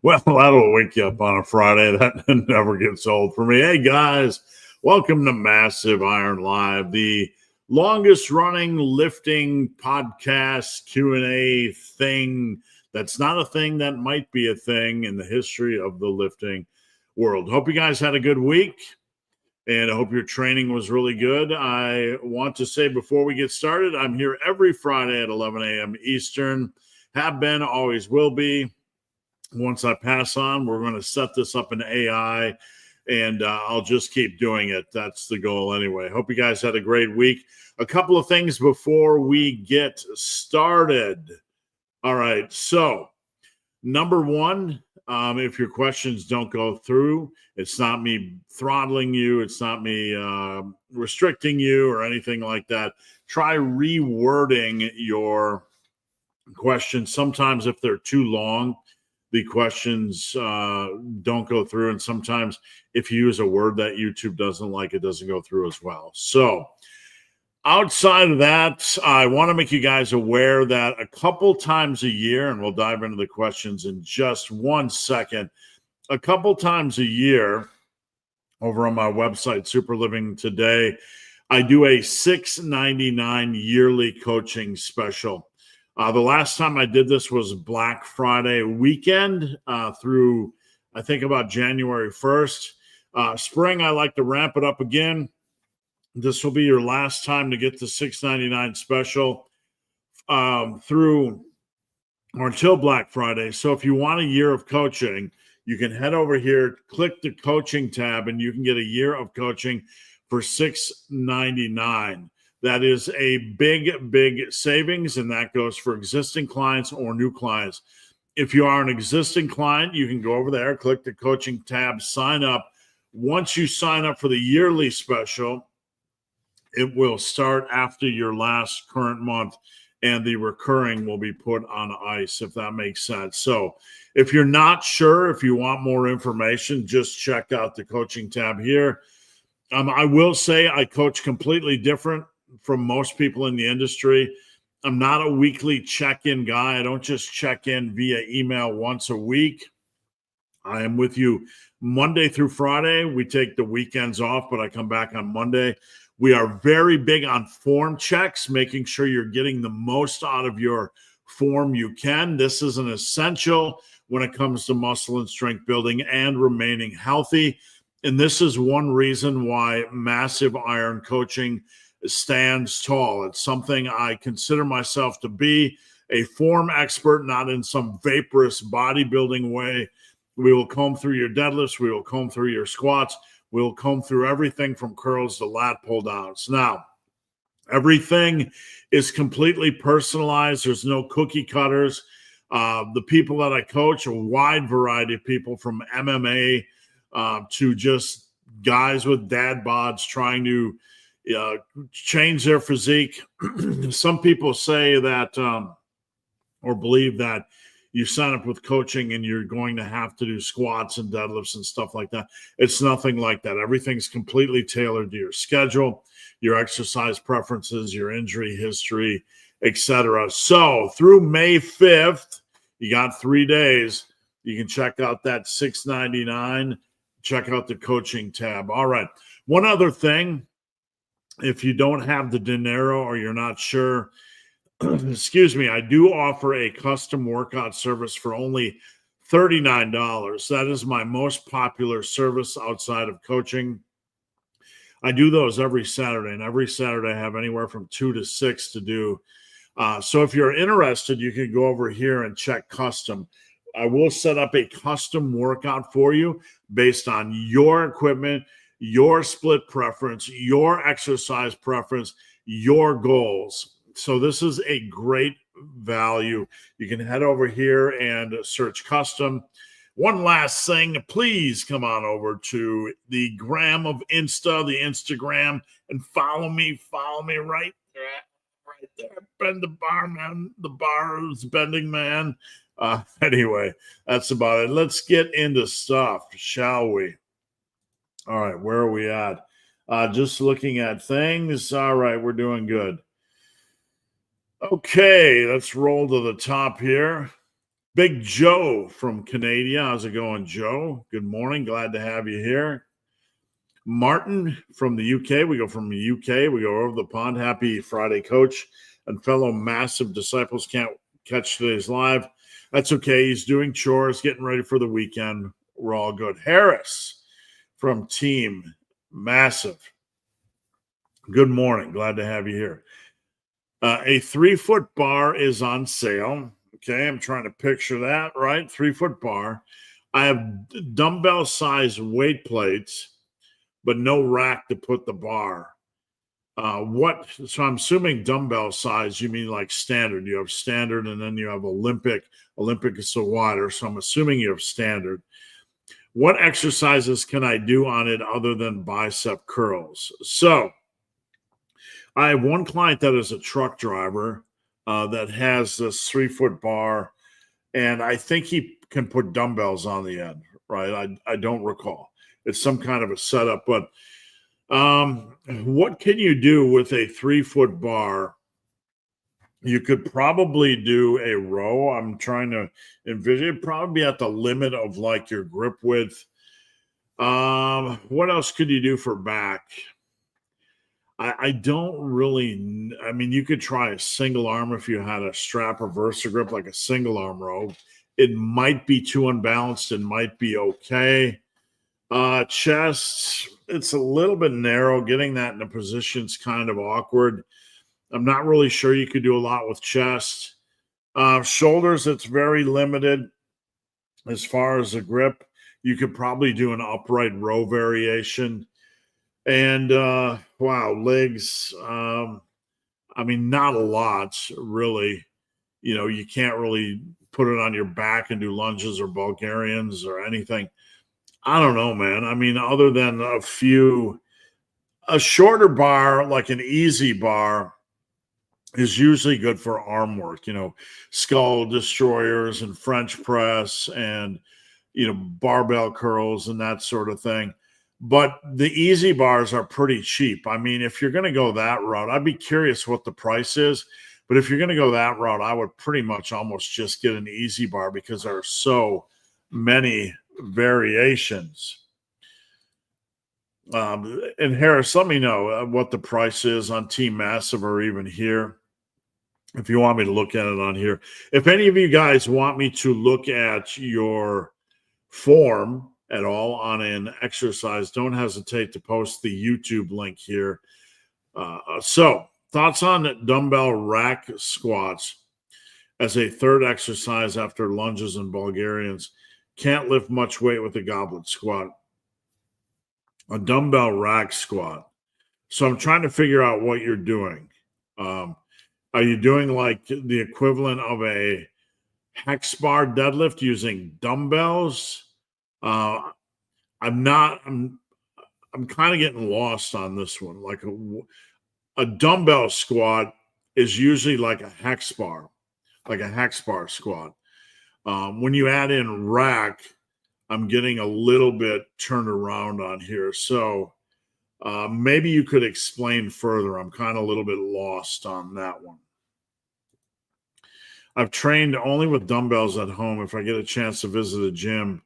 Well, that'll wake you up on a Friday. That never gets old for me. Hey, guys, welcome to Massive Iron Live, the longest running lifting podcast Q&A thing that's not a thing that might be a thing in the history of the lifting world. Hope you guys had a good week, and I hope your training was really good. I want to say before we get started, I'm here every Friday at 11 a.m. Eastern. Have been, always will be. Once I pass on, we're going to set this up in AI, and I'll just keep doing it. That's the goal anyway. Hope you guys had a great week. A couple of things before we get started. All right, so number one, if your questions don't go through, it's not me throttling you. It's not me restricting you or anything like that. Try rewording your questions. Sometimes if they're too long, the questions don't go through. And sometimes if you use a word that YouTube doesn't like, it doesn't go through as well. So outside of that, I want to make you guys aware that a couple times a year, and we'll dive into the questions in just 1 second, a couple times a year over on my website, Super Living Today, I do a $6.99 yearly coaching special. The last time I did this was Black Friday weekend through, I think, about January 1st. Spring, I like to ramp it up again. This will be your last time to get the $6.99 special through or until Black Friday. So if you want a year of coaching, you can head over here, click the coaching tab, and you can get a year of coaching for $6.99. That is a big, big savings, and that goes for existing clients or new clients. If you are an existing client, you can go over there, click the coaching tab, sign up. Once you sign up for the yearly special, it will start after your last current month, and the recurring will be put on ice, if that makes sense. So if you're not sure, if you want more information, just check out the coaching tab here. I will say I coach completely different from most people in the industry. I'm not a weekly check-in guy. I don't just check in via email once a week. I am with you Monday through Friday. We take the weekends off, but I come back on Monday. We are very big on form checks, making sure you're getting the most out of your form you can. This is an essential when it comes to muscle and strength building and remaining healthy. And this is one reason why Massive Iron Coaching stands tall. It's something I consider myself to be, a form expert, not in some vaporous bodybuilding way. We will comb through your deadlifts. We will comb through your squats. We will comb through everything from curls to lat pull downs. Now, everything is completely personalized. There's no cookie cutters. The people that I coach, a wide variety of people, from MMA to just guys with dad bods trying to change their physique. Some people say that or believe that you sign up with coaching and you're going to have to do squats and deadlifts and stuff like that. It's nothing like that. Everything's completely tailored to your schedule, your exercise preferences, your injury history, etc. So through May 5th, you got 3 days. You can check out that $6.99. Check out the coaching tab. All right. One other thing, if you don't have the dinero or you're not sure, excuse me, I do offer a custom workout service for only $39. That is my most popular service outside of coaching. I do those every Saturday, and every Saturday I have anywhere from 2 to 6 to do. So if you're interested, you can go over here and check custom. I will set up a custom workout for you based on your equipment, your split preference, your exercise preference, your goals. So this is a great value. You can head over here and search custom. One last thing, please come on over to the gram of Insta, the Instagram, and follow me right there. Bend the bar, man. The bar is bending, man. Anyway, that's about it. Let's get into stuff, shall we? All right, where are we at? Just looking at things. All right, we're doing good. Okay, let's roll to the top here. Big Joe from Canada. How's it going, Joe? Good morning. Glad to have you here. Martin from the UK. We go from the UK. We go over the pond. Happy Friday, Coach. And fellow massive disciples can't catch today's live. That's okay. He's doing chores, getting ready for the weekend. We're all good. Harris from Team Massive. Good morning. Glad to have you here. A 3-foot bar is on sale. Okay, I'm trying to picture that, right? 3-foot bar. I have dumbbell size weight plates, but no rack to put the bar. So I'm assuming dumbbell size, you mean like standard. You have standard and then you have Olympic. Olympic is so wider, so I'm assuming you have standard. What exercises can I do on it other than bicep curls? So I have one client that is a truck driver that has this 3-foot bar, and I think he can put dumbbells on the end, right? I don't recall. It's some kind of a setup, but what can you do with a 3-foot bar? You could probably do a row. I'm trying to envision it, probably at the limit of like your grip width. What else could you do for back? I don't really, I mean, you could try a single arm if you had a strap reverser grip, like a single arm row. It might be too unbalanced. It might be okay. Chest, it's a little bit narrow. Getting that in a position is kind of awkward. I'm not really sure you could do a lot with chest. Shoulders, it's very limited as far as the grip. You could probably do an upright row variation. And wow, legs. I mean, not a lot, really. You know, you can't really put it on your back and do lunges or Bulgarians or anything. I don't know, man. I mean, other than a shorter bar, like an easy bar, is usually good for arm work, you know, skull destroyers and French press and, you know, barbell curls and that sort of thing. But the easy bars are pretty cheap. I mean, if you're going to go that route, I'd be curious what the price is. But if you're going to go that route, I would pretty much almost just get an easy bar because there are so many variations. And Harris, let me know what the price is on Team Massive or even here, if you want me to look at it on here. If any of you guys want me to look at your form at all on an exercise, don't hesitate to post the YouTube link here. So thoughts on dumbbell rack squats as a third exercise after lunges and Bulgarians. Can't lift much weight with a goblet squat. A dumbbell rack squat. So I'm trying to figure out what you're doing. Are you doing like the equivalent of a hex bar deadlift using dumbbells? I'm kind of getting lost on this one. Like a dumbbell squat is usually like a hex bar squat. When you add in rack, I'm getting a little bit turned around on here. So maybe you could explain further. I'm kind of a little bit lost on that one. I've trained only with dumbbells at home. If I get a chance to visit a gym,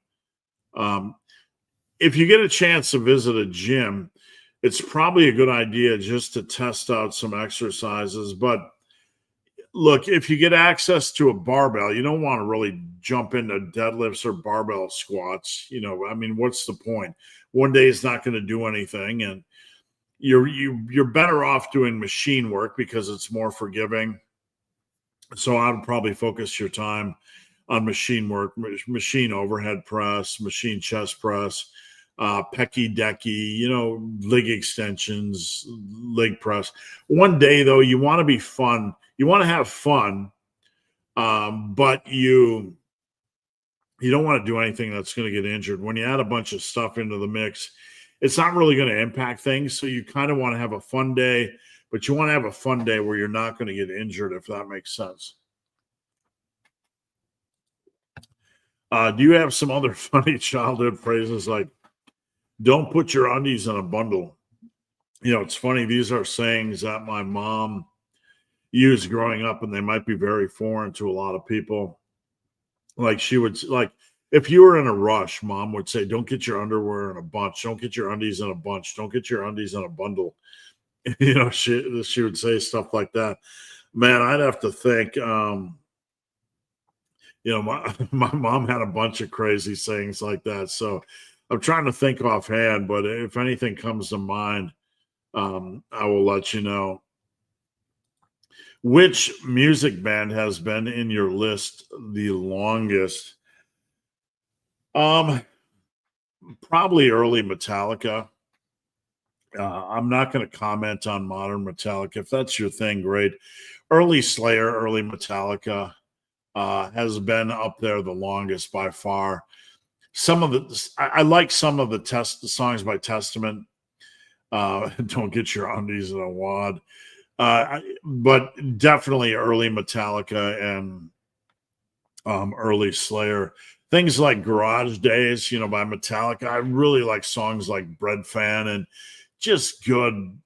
if you get a chance to visit a gym, it's probably a good idea just to test out some exercises. But look, if you get access to a barbell, you don't want to really jump into deadlifts or barbell squats. You know, I mean, what's the point? One day is not going to do anything, and you're better off doing machine work because it's more forgiving. So I would probably focus your time on machine work, machine overhead press, machine chest press, pecky decky, you know, leg extensions, leg press. One day though, you want to be fun. You want to have fun, but you don't want to do anything that's going to get injured. When you add a bunch of stuff into the mix, it's not really going to impact things. So you kind of want to have a fun day, but you want to have a fun day where you're not going to get injured, if that makes sense. Do you have some other funny childhood phrases like, don't put your undies in a bundle? You know, it's funny. These are sayings that my mom used growing up, and they might be very foreign to a lot of people. Like she would like if you were in a rush, mom would say, "Don't get your underwear in a bunch. Don't get your undies in a bunch. Don't get your undies in a bundle." She would say stuff like that. Man, I'd have to think. My mom had a bunch of crazy sayings like that. So I'm trying to think offhand, but if anything comes to mind, I will let you know. Which music band has been in your list the longest? Um, Probably early Metallica. I'm not going to comment on modern Metallica. If that's your thing, great. Early Slayer, early Metallica has been up there the longest by far. Some of the I like some of the songs by Testament. Don't get your undies in a wad. But definitely early Metallica and early Slayer. Things like Garage Days, by Metallica. I really like songs like Bread Fan and just good,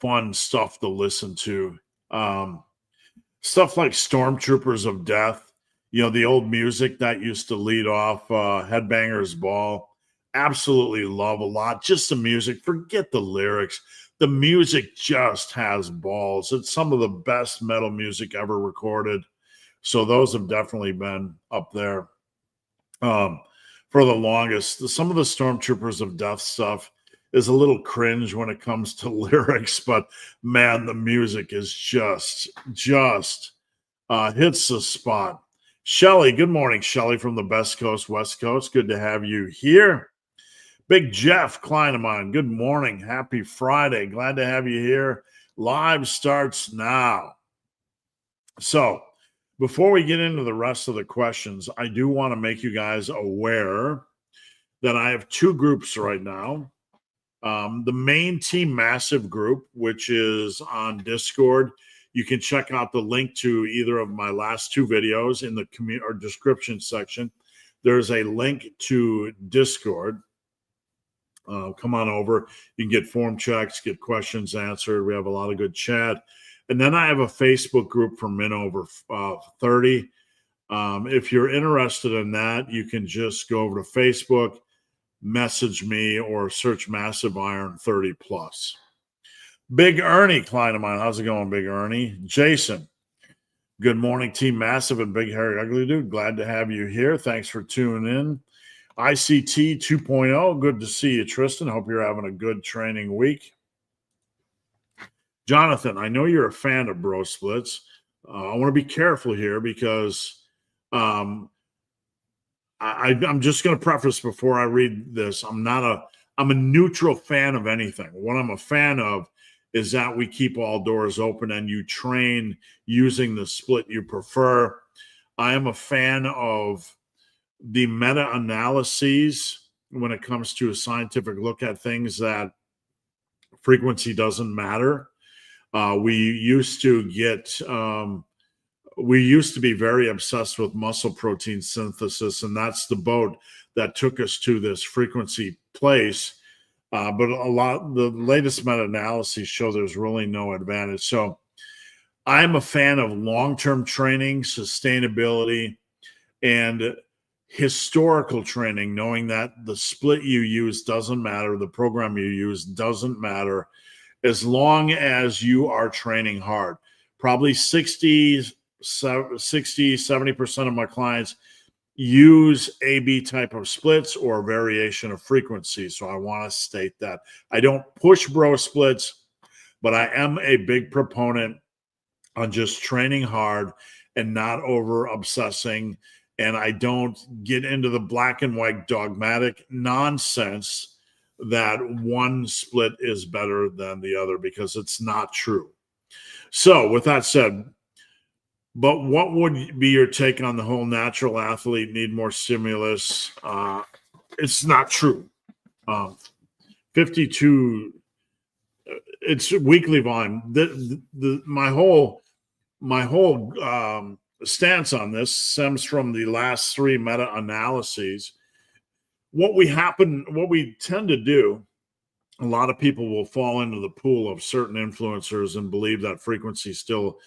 fun stuff to listen to. Stuff like Stormtroopers of Death, the old music that used to lead off Headbangers Ball. Absolutely love a lot. Just the music, forget the lyrics. The music just has balls. It's some of the best metal music ever recorded. So those have definitely been up there for the longest. Some of the Stormtroopers of Death stuff is a little cringe when it comes to lyrics, but man, the music is just hits the spot. Shelly, good morning, Shelly from the Best Coast, West Coast. Good to have you here. Big Jeff Kleineman, good morning. Happy Friday. Glad to have you here. Live starts now. So, before we get into the rest of the questions, I do want to make you guys aware that I have two groups right now. The main Team Massive group, which is on Discord. You can check out the link to either of my last two videos in the description section. There's a link to Discord. Come on over. You can get form checks, get questions answered. We have a lot of good chat. And then I have a Facebook group for Men Over 30. If you're interested in that, you can just go over to Facebook, message me, or search Massive Iron 30 Plus. Big Ernie Kleineman. How's it going, Big Ernie? Jason. Good morning, Team Massive and Big Hairy Ugly Dude. Glad to have you here. Thanks for tuning in. ICT 2.0. Good to see you, Tristan. Hope you're having a good training week. Jonathan, I know you're a fan of Bro Splits. I want to be careful here because I'm just going to preface before I read this. I'm a neutral fan of anything. What I'm a fan of is that we keep all doors open and you train using the split you prefer. I am a fan of the meta-analyses when it comes to a scientific look at things that frequency doesn't matter. We used to be very obsessed with muscle protein synthesis, and that's the boat that took us to this frequency place. But the latest meta-analyses show there's really no advantage. So I'm a fan of long-term training, sustainability, and historical training, knowing that the split you use doesn't matter, the program you use doesn't matter, as long as you are training hard. Probably 70% of my clients use AB type of splits or variation of frequency. So I want to state that. I don't push bro splits, but I am a big proponent on just training hard and not over obsessing. And I don't get into the black and white dogmatic nonsense that one split is better than the other, because it's not true. So with that said, but what would be your take on the whole natural athlete need more stimulus? It's not true. 52, it's weekly volume. My whole stance on this stems from the last three meta-analyses. What we tend to do, a lot of people will fall into the pool of certain influencers and believe that frequency still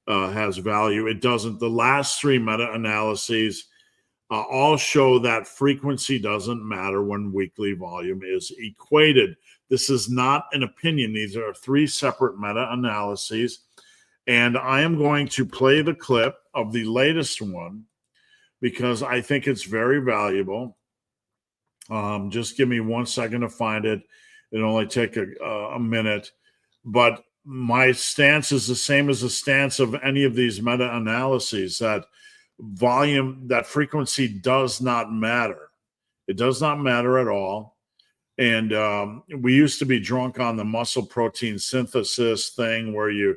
has value. It doesn't. The last three meta-analyses all show that frequency doesn't matter when weekly volume is equated. This is not an opinion. These are 3 separate meta-analyses. And I am going to play the clip of the latest one because I think it's very valuable. Just give me 1 second to find it. It'll only take a minute. But my stance is the same as the stance of any of these meta-analyses, that volume, that frequency does not matter. It does not matter at all. And we used to be drunk on the muscle protein synthesis thing where you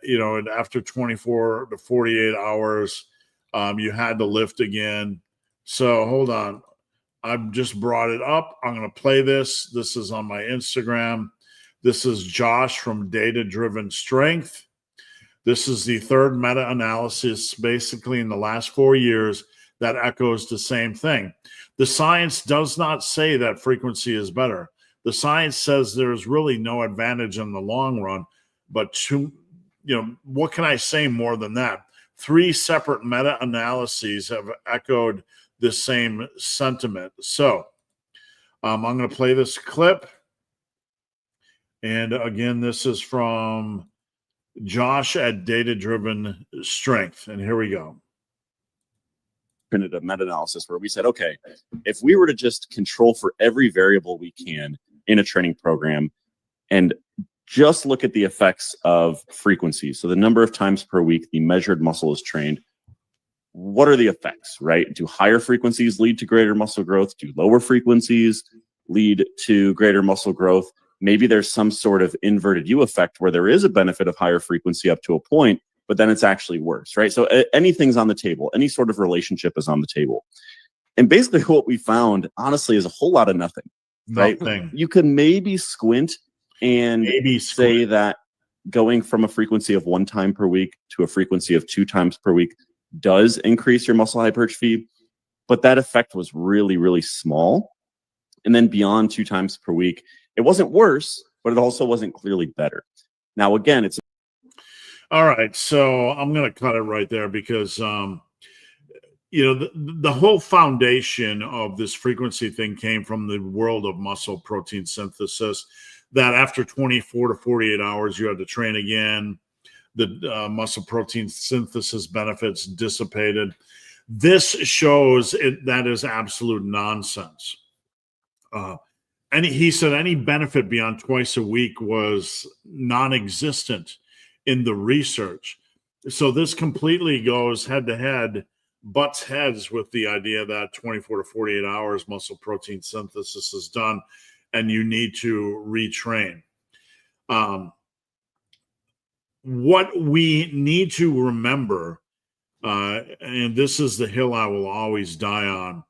know, after 24 to 48 hours, you had to lift again. So hold on. I've just brought it up. I'm going to play this. This is on my Instagram. This is Josh from Data Driven Strength. This is the 3rd meta-analysis basically in the last 4 years that echoes the same thing. The science does not say that frequency is better. The science says there's really no advantage in the long run, but what can I say more than that? 3 separate meta-analyses have echoed the same sentiment. So I'm going to play this clip. And again, this is from Josh at Data Driven Strength. And here we go. Printed a meta-analysis where we said, okay, if we were to just control for every variable we can in a training program and just look at the effects of frequency, so the number of times per week the measured muscle is trained, what are the effects, right? Do higher frequencies lead to greater muscle growth? Do lower frequencies lead to greater muscle growth? Maybe there's some sort of inverted U effect where there is a benefit of higher frequency up to a point, but then it's actually worse, right? So anything's on the table. Any sort of relationship is on the table. And basically what we found, honestly, is a whole lot of nothing, right? Nothing. You can maybe squint and say that going from a frequency of 1 time per week to a frequency of 2 times per week does increase your muscle hypertrophy, but that effect was really, really small. And then beyond 2 times per week, it wasn't worse, but it also wasn't clearly better. Now, again, it's all right. So I'm going to cut it right there because, the whole foundation of this frequency thing came from the world of muscle protein synthesis, that after 24 to 48 hours, you had to train again. The muscle protein synthesis benefits dissipated. This shows that is absolute nonsense. And he said any benefit beyond twice a week was non-existent in the research. So this completely goes head to head, butts heads with the idea that 24 to 48 hours muscle protein synthesis is done and you need to retrain. What we need to remember, and this is the hill I will always die on,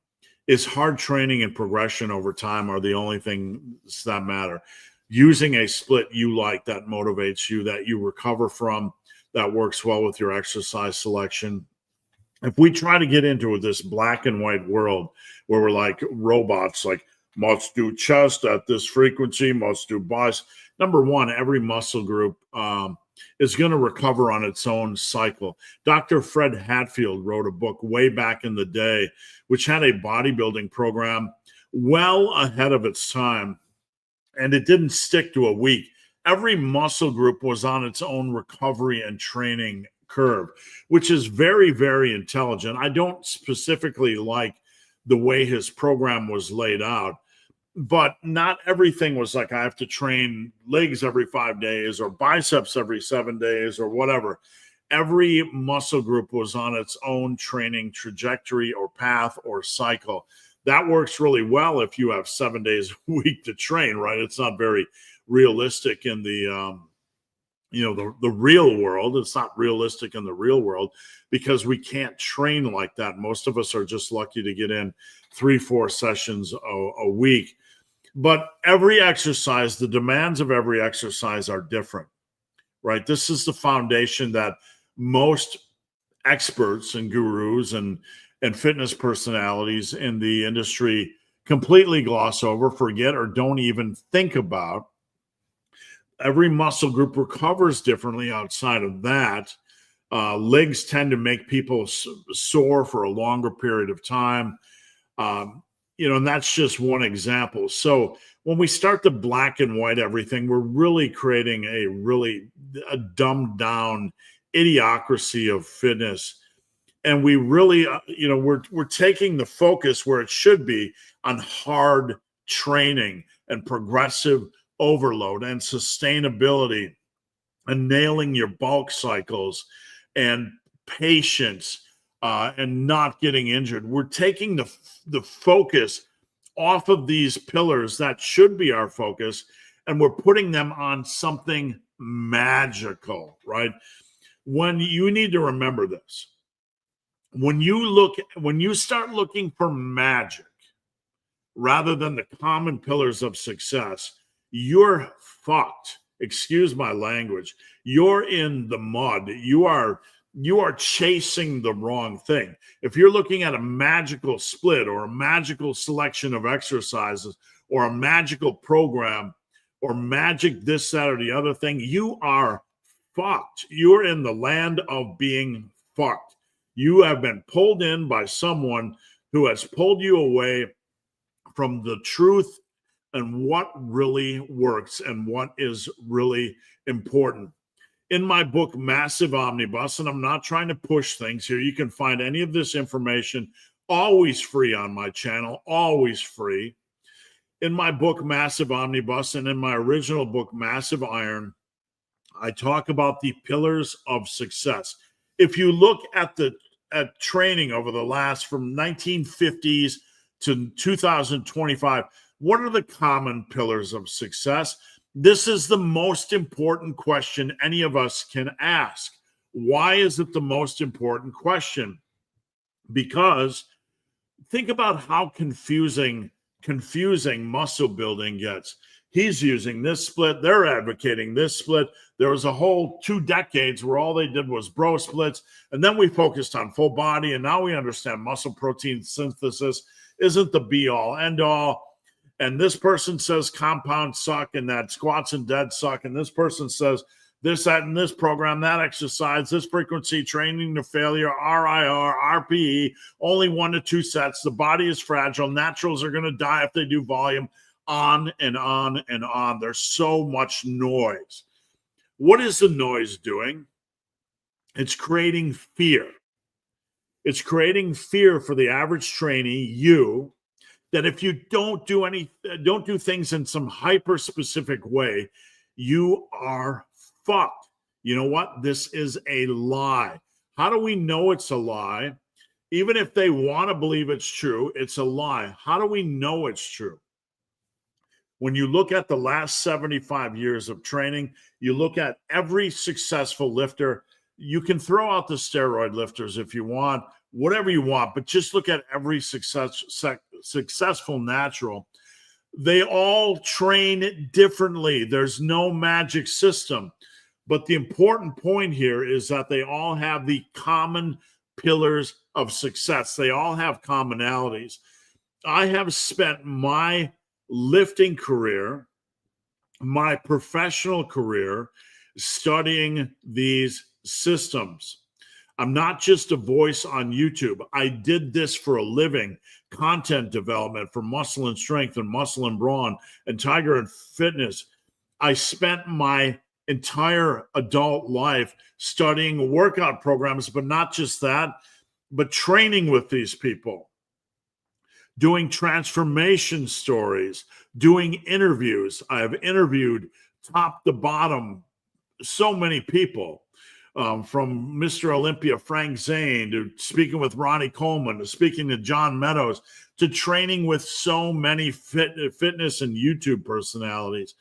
is hard training and progression over time are the only things that matter. Using a split you like, that motivates you, that you recover from, that works well with your exercise selection. If we try to get into this black and white world where we're like robots, like must do chest at this frequency, must do biceps. Number one, every muscle group is going to recover on its own cycle. Dr. Fred Hatfield wrote a book way back in the day, which had a bodybuilding program well ahead of its time, and it didn't stick to a week. Every muscle group was on its own recovery and training curve, which is very, very intelligent. I don't specifically like the way his program was laid out, but not everything was like I have to train legs every 5 days or biceps every 7 days or whatever. Every muscle group was on its own training trajectory or path or cycle. That works really well if you have 7 days a week to train, right? It's not very realistic in the the real world. It's not realistic in the real world because we can't train like that. Most of us are just lucky to get in 3-4 sessions a week. But every exercise, the demands of every exercise are different, right? This is the foundation that most experts and gurus and fitness personalities in the industry completely gloss over, forget, or don't even think about. Every muscle group recovers differently outside of that. Legs tend to make people sore for a longer period of time. And that's just one example. So when we start to black and white everything, we're really creating a dumbed down idiocracy of fitness. And we really, we're taking the focus where it should be on hard training and progressive overload and sustainability and nailing your bulk cycles and patience and not getting injured. We're taking the focus off of these pillars that should be our focus, and we're putting them on something magical, right? When you need to remember this, when you start looking for magic rather than the common pillars of success, you're fucked. Excuse my language. You're in the mud. You are chasing the wrong thing. If you're looking at a magical split or a magical selection of exercises or a magical program or magic this, that, or the other thing, you are fucked. You're in the land of being fucked. You have been pulled in by someone who has pulled you away from the truth and what really works and what is really important. In my book, Massive Omnibus, and I'm not trying to push things here, you can find any of this information always free on my channel, always free. In my book, Massive Omnibus, and in my original book, Massive Iron, I talk about the pillars of success. If you look at training over the last from 1950s to 2025, what are the common pillars of success? This is the most important question any of us can ask. Why is it the most important question? Because think about how confusing muscle building gets. He's using this split. They're advocating this split. There was a whole 2 decades where all they did was bro splits. And then we focused on full body. And now we understand muscle protein synthesis isn't the be all end all. And this person says compounds suck and that squats and dead suck. And this person says this, that, and this program, that exercise, this frequency, training to failure, RIR, RPE, only 1 to 2 sets. The body is fragile. Naturals are going to die if they do volume, on and on and on. There's so much noise. What is the noise doing? It's creating fear. It's creating fear for the average trainee, you, that if you don't do things in some hyper specific way, you are fucked. You know what? This is a lie. How do we know it's a lie? Even if they want to believe it's true, it's a lie. How do we know it's true? When you look at the last 75 years of training, you look at every successful lifter. You can throw out the steroid lifters if you want, whatever you want, but just look at every successful natural. They all train differently. There's no magic system. But the important point here is that they all have the common pillars of success. They all have commonalities. I have spent my lifting career, my professional career, studying these systems. I'm not just a voice on YouTube. I did this for a living, content development for Muscle and Strength and Muscle and Brawn and Tiger and Fitness. I spent my entire adult life studying workout programs, but not just that, but training with these people, doing transformation stories, doing interviews. I have interviewed top to bottom so many people. From Mr. Olympia, Frank Zane, to speaking with Ronnie Coleman, to speaking to John Meadows, to training with so many fitness and YouTube personalities,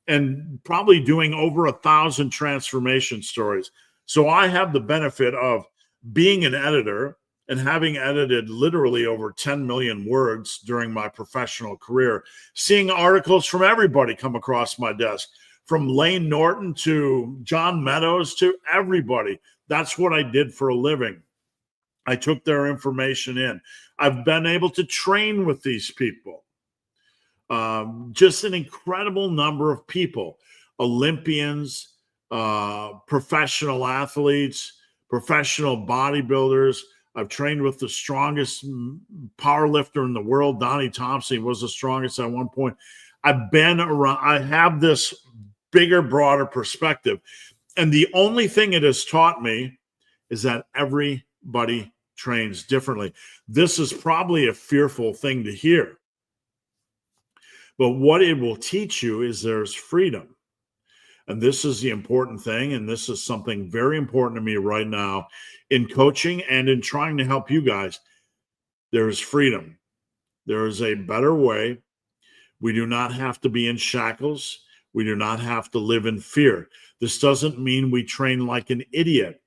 and probably doing over 1,000 transformation stories. So I have the benefit of being an editor and having edited literally over 10 million words during my professional career, seeing articles from everybody come across my desk, from Lane Norton to John Meadows to everybody. That's what I did for a living. I took their information in. I've been able to train with these people. Just an incredible number of people, Olympians, professional athletes, professional bodybuilders. I've trained with the strongest power lifter in the world. Donnie Thompson was the strongest at one point. I've been around. I have this bigger, broader perspective. And the only thing it has taught me is that everybody trains differently. This is probably a fearful thing to hear. But what it will teach you is there's freedom. And this is the important thing. And this is something very important to me right now in coaching and in trying to help you guys. There is freedom. There is a better way. We do not have to be in shackles. We do not have to live in fear. This doesn't mean we train like an idiot.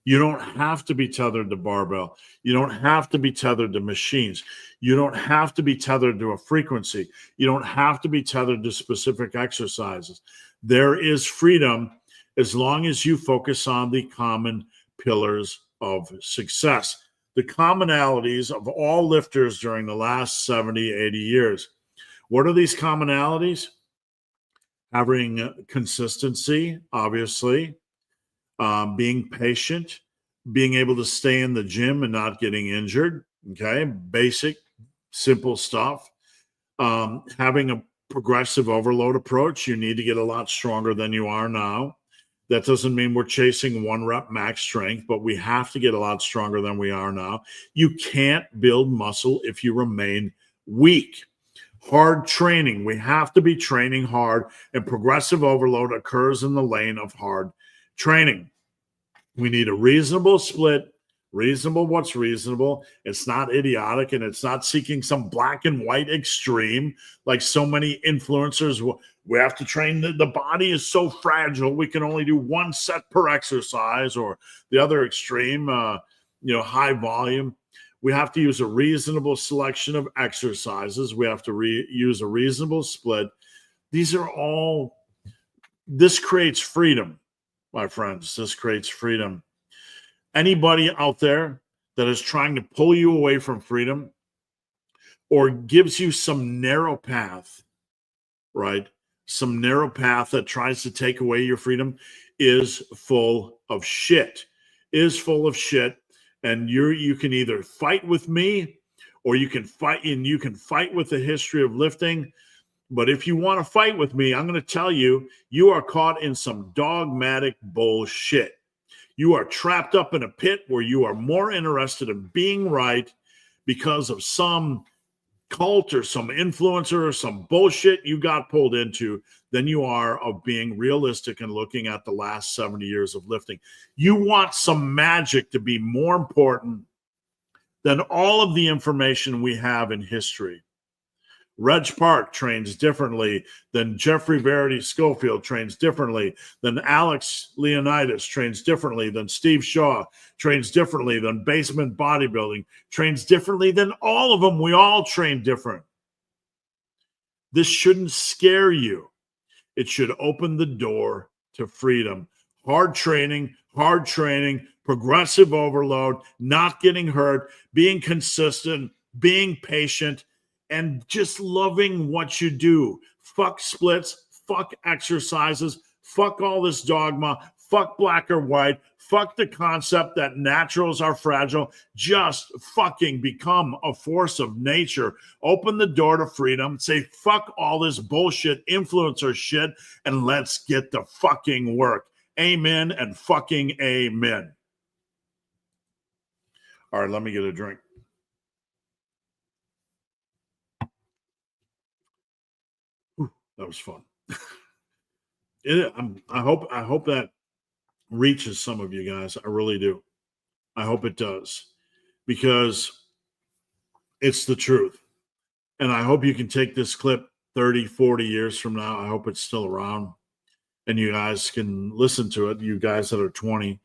You don't have to be tethered to barbell. You don't have to be tethered to machines. You don't have to be tethered to a frequency. You don't have to be tethered to specific exercises. There is freedom as long as you focus on the common pillars of success, the commonalities of all lifters during the last 70, 80 years. What are these commonalities? Having consistency, obviously. Being patient, being able to stay in the gym and not getting injured. Okay, basic, simple stuff. Having a progressive overload approach. You need to get a lot stronger than you are now. That doesn't mean we're chasing 1 rep max strength, but we have to get a lot stronger than we are now. You can't build muscle if you remain weak. Hard training. We have to be training hard, and progressive overload occurs in the lane of hard training. We need a reasonable split. Reasonable, what's reasonable? It's not idiotic, and it's not seeking some black and white extreme like so many influencers. We have to train. The body is so fragile. We can only do 1 set per exercise, or the other extreme, high volume. We have to use a reasonable selection of exercises. We have to use a reasonable split. These are all, this creates freedom, my friends. This creates freedom. Anybody out there that is trying to pull you away from freedom or gives you some narrow path, right? Some narrow path that tries to take away your freedom is full of shit. And you can either fight with me, or you can fight with the history of lifting. But if you want to fight with me, I'm going to tell you, you are caught in some dogmatic bullshit. You are trapped up in a pit where you are more interested in being right because of some cult or some influencer or some bullshit you got pulled into than you are of being realistic and looking at the last 70 years of lifting. You want some magic to be more important than all of the information we have in history. Reg Park trains differently than Jeffrey Verity Schofield trains differently than Alex Leonidas trains differently than Steve Shaw trains differently than Basement Bodybuilding trains differently than all of them. We all train different. This shouldn't scare you. It should open the door to freedom. Hard training, progressive overload, not getting hurt, being consistent, being patient, and just loving what you do. Fuck splits, fuck exercises, fuck all this dogma, fuck black or white, fuck the concept that naturals are fragile. Just fucking become a force of nature. Open the door to freedom. Say fuck all this bullshit influencer shit, and let's get the fucking work. Amen and fucking amen. All right, let me get a drink. That was fun. I hope that reaches some of you guys. I really do. I hope it does, because it's the truth. And I hope you can take this clip 30, 40 years from now. I hope it's still around and you guys can listen to it. You guys that are 20,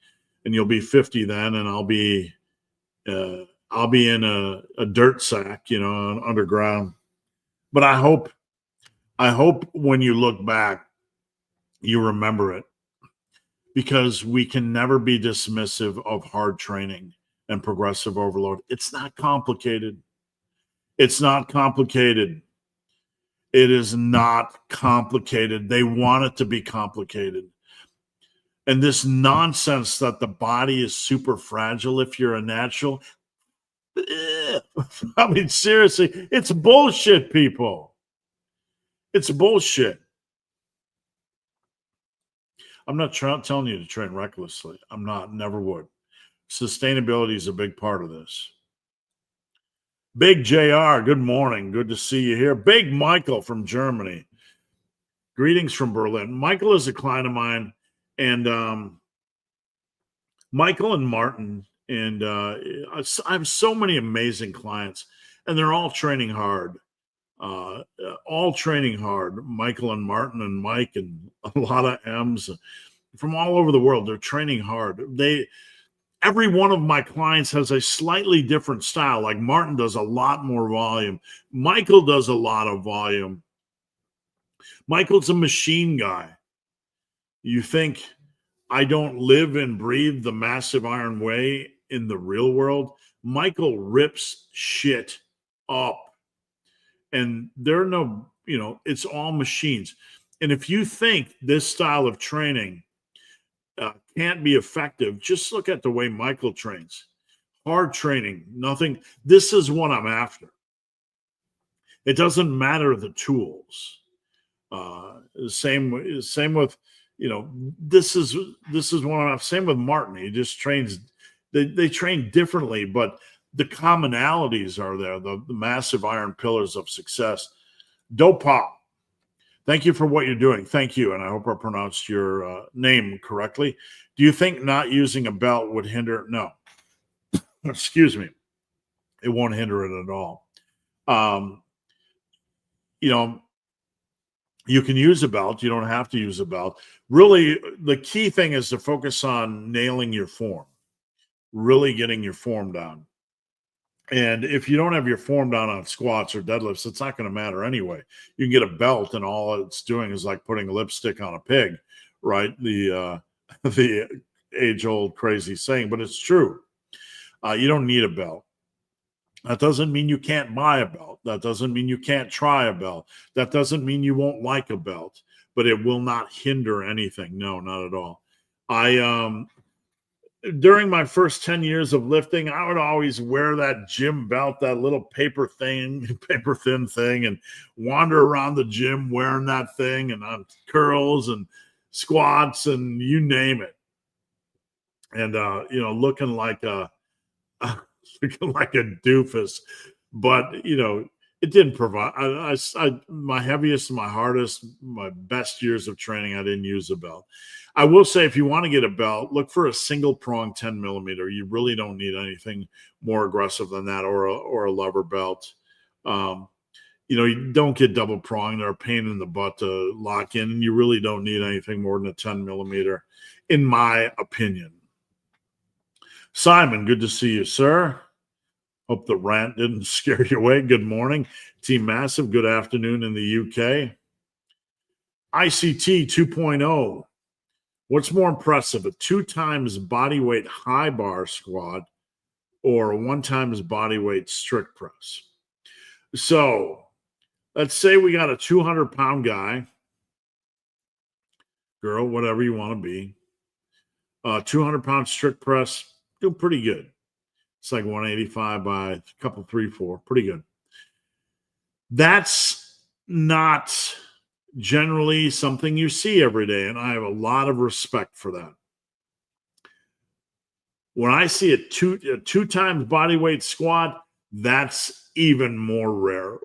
and you'll be 50 then, and I'll be in a dirt sack, underground. But I hope when you look back, you remember it, because we can never be dismissive of hard training and progressive overload. It's not complicated. It's not complicated. It is not complicated. They want it to be complicated. And this nonsense that the body is super fragile if you're a natural. I mean, seriously, it's bullshit, people. It's bullshit. I'm not telling you to train recklessly. I'm not, never would. Sustainability is a big part of this. Big JR, good morning. Good to see you here. Big Michael from Germany. Greetings from Berlin. Michael is a client of mine, and Michael and Martin, and I have so many amazing clients, and they're all training hard. All training hard. Michael and Martin and Mike and a lot of M's from all over the world. They're training hard. Every one of my clients has a slightly different style. Like Martin does a lot more volume. Michael does a lot of volume. Michael's a machine guy. You think I don't live and breathe the massive iron way in the real world? Michael rips shit up. And there are no, it's all machines. And if you think this style of training can't be effective, just look at the way Michael trains. Hard training, nothing. This is what I'm after. It doesn't matter the tools. Same with, this is what I'm after. Same with Martin. He just trains. They train differently, but the commonalities are there. The massive iron pillars of success. Dopa. Thank you for what you're doing. Thank you. And I hope I pronounced your name correctly. Do you think not using a belt would hinder? No. Excuse me. It won't hinder it at all. You can use a belt. You don't have to use a belt. Really, the key thing is to focus on nailing your form, really getting your form down. And if you don't have your form down on squats or deadlifts, it's not going to matter anyway. You can get a belt, and all it's doing is like putting lipstick on a pig, right? The age-old crazy saying, but it's true. You don't need a belt. That doesn't mean you can't buy a belt. That doesn't mean you can't try a belt. That doesn't mean you won't like a belt, but it will not hinder anything. No, not at all. During my first 10 years of lifting, I would always wear that gym belt, that little paper thin thing, and wander around the gym wearing that thing and on curls and squats and you name it. And, looking like a doofus, but, it didn't provide. My heaviest, my hardest, my best years of training, I didn't use a belt. I will say, if you want to get a belt, look for a single prong 10 millimeter. You really don't need anything more aggressive than that, or a lever belt. You don't get double prong. They're a pain in the butt to lock in, and you really don't need anything more than a 10 millimeter, in my opinion. Simon, good to see you, sir. Hope the rant didn't scare you away. Good morning. Team Massive, good afternoon in the UK. ICT 2.0. What's more impressive, a 2 times body weight high bar squat or a 1 times body weight strict press? So let's say we got a 200-pound guy, girl, whatever you want to be, 200-pound strict press, do pretty good. It's like 185 by a couple, 3, 4, pretty good. That's not generally something you see every day, and I have a lot of respect for that. When I see a two times body weight squat, that's even more rare.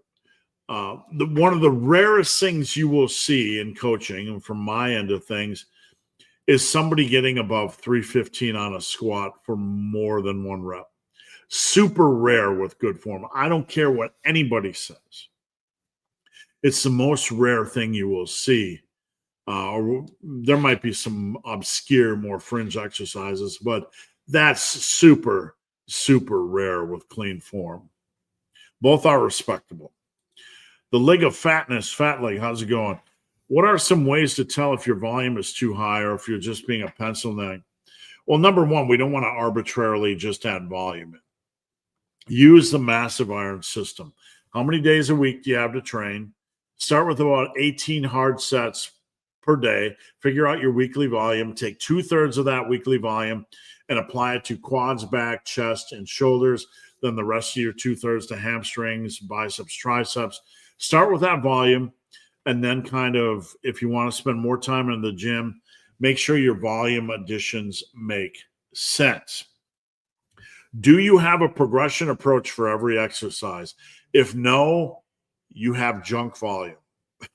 One of the rarest things you will see in coaching, and from my end of things, is somebody getting above 315 on a squat for more than 1 rep. Super rare with good form. I don't care what anybody says. It's the most rare thing you will see. Or there might be some obscure, more fringe exercises, but that's super, super rare with clean form. Both are respectable. The Leg of Fatness, Fat Leg, how's it going? What are some ways to tell if your volume is too high or if you're just being a pencil neck? Well, number one, we don't want to arbitrarily just add volume in. Use the massive iron system. How many days a week do you have to train? Start with about 18 hard sets per day. Figure out your weekly volume. Take 2/3 of that weekly volume and apply it to quads, back, chest, and shoulders. Then the rest of your 2/3 to hamstrings, biceps, triceps. Start with that volume. And then kind of, if you want to spend more time in the gym, make sure your volume additions make sense. Do you have a progression approach for every exercise? If no, you have junk volume,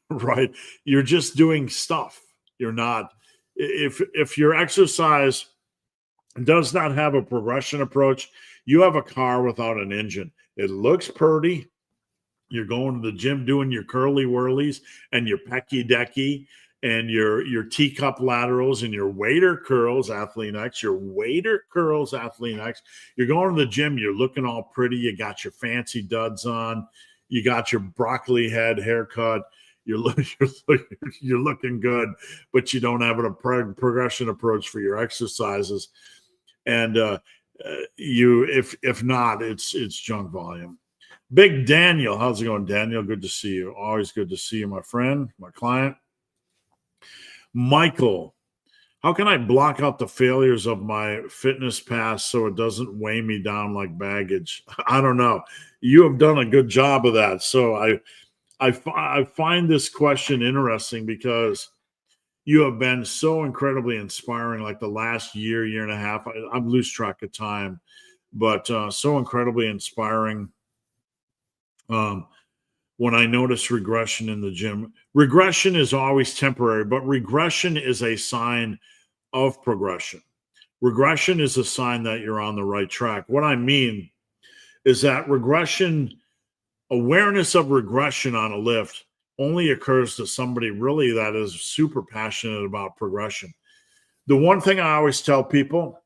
right? You're just doing stuff. You're not, if your exercise does not have a progression approach, you have a car without an engine. It looks pretty. You're going to the gym doing your curly whirlies and your pecky decky and your teacup laterals and your waiter curls, Athlete X, your waiter curls, Athlete X. You're going to the gym, you're looking all pretty. You got your fancy duds on. You got your broccoli head haircut. You're looking good, but you don't have a progression approach for your exercises. And if not, it's junk volume. Big Daniel, how's it going, Daniel? Good to see you. Always good to see you, my friend, my client. Michael, how can I block out the failures of my fitness past so it doesn't weigh me down like baggage? I don't know. You have done a good job of that. So I find this question interesting because you have been so incredibly inspiring, like the last year and a half. I lose track of time, but so incredibly inspiring. When I notice regression in the gym, regression is always temporary, but regression is a sign of progression. Regression is a sign that you're on the right track. What I mean is that awareness of regression on a lift only occurs to somebody really that is super passionate about progression. The one thing I always tell people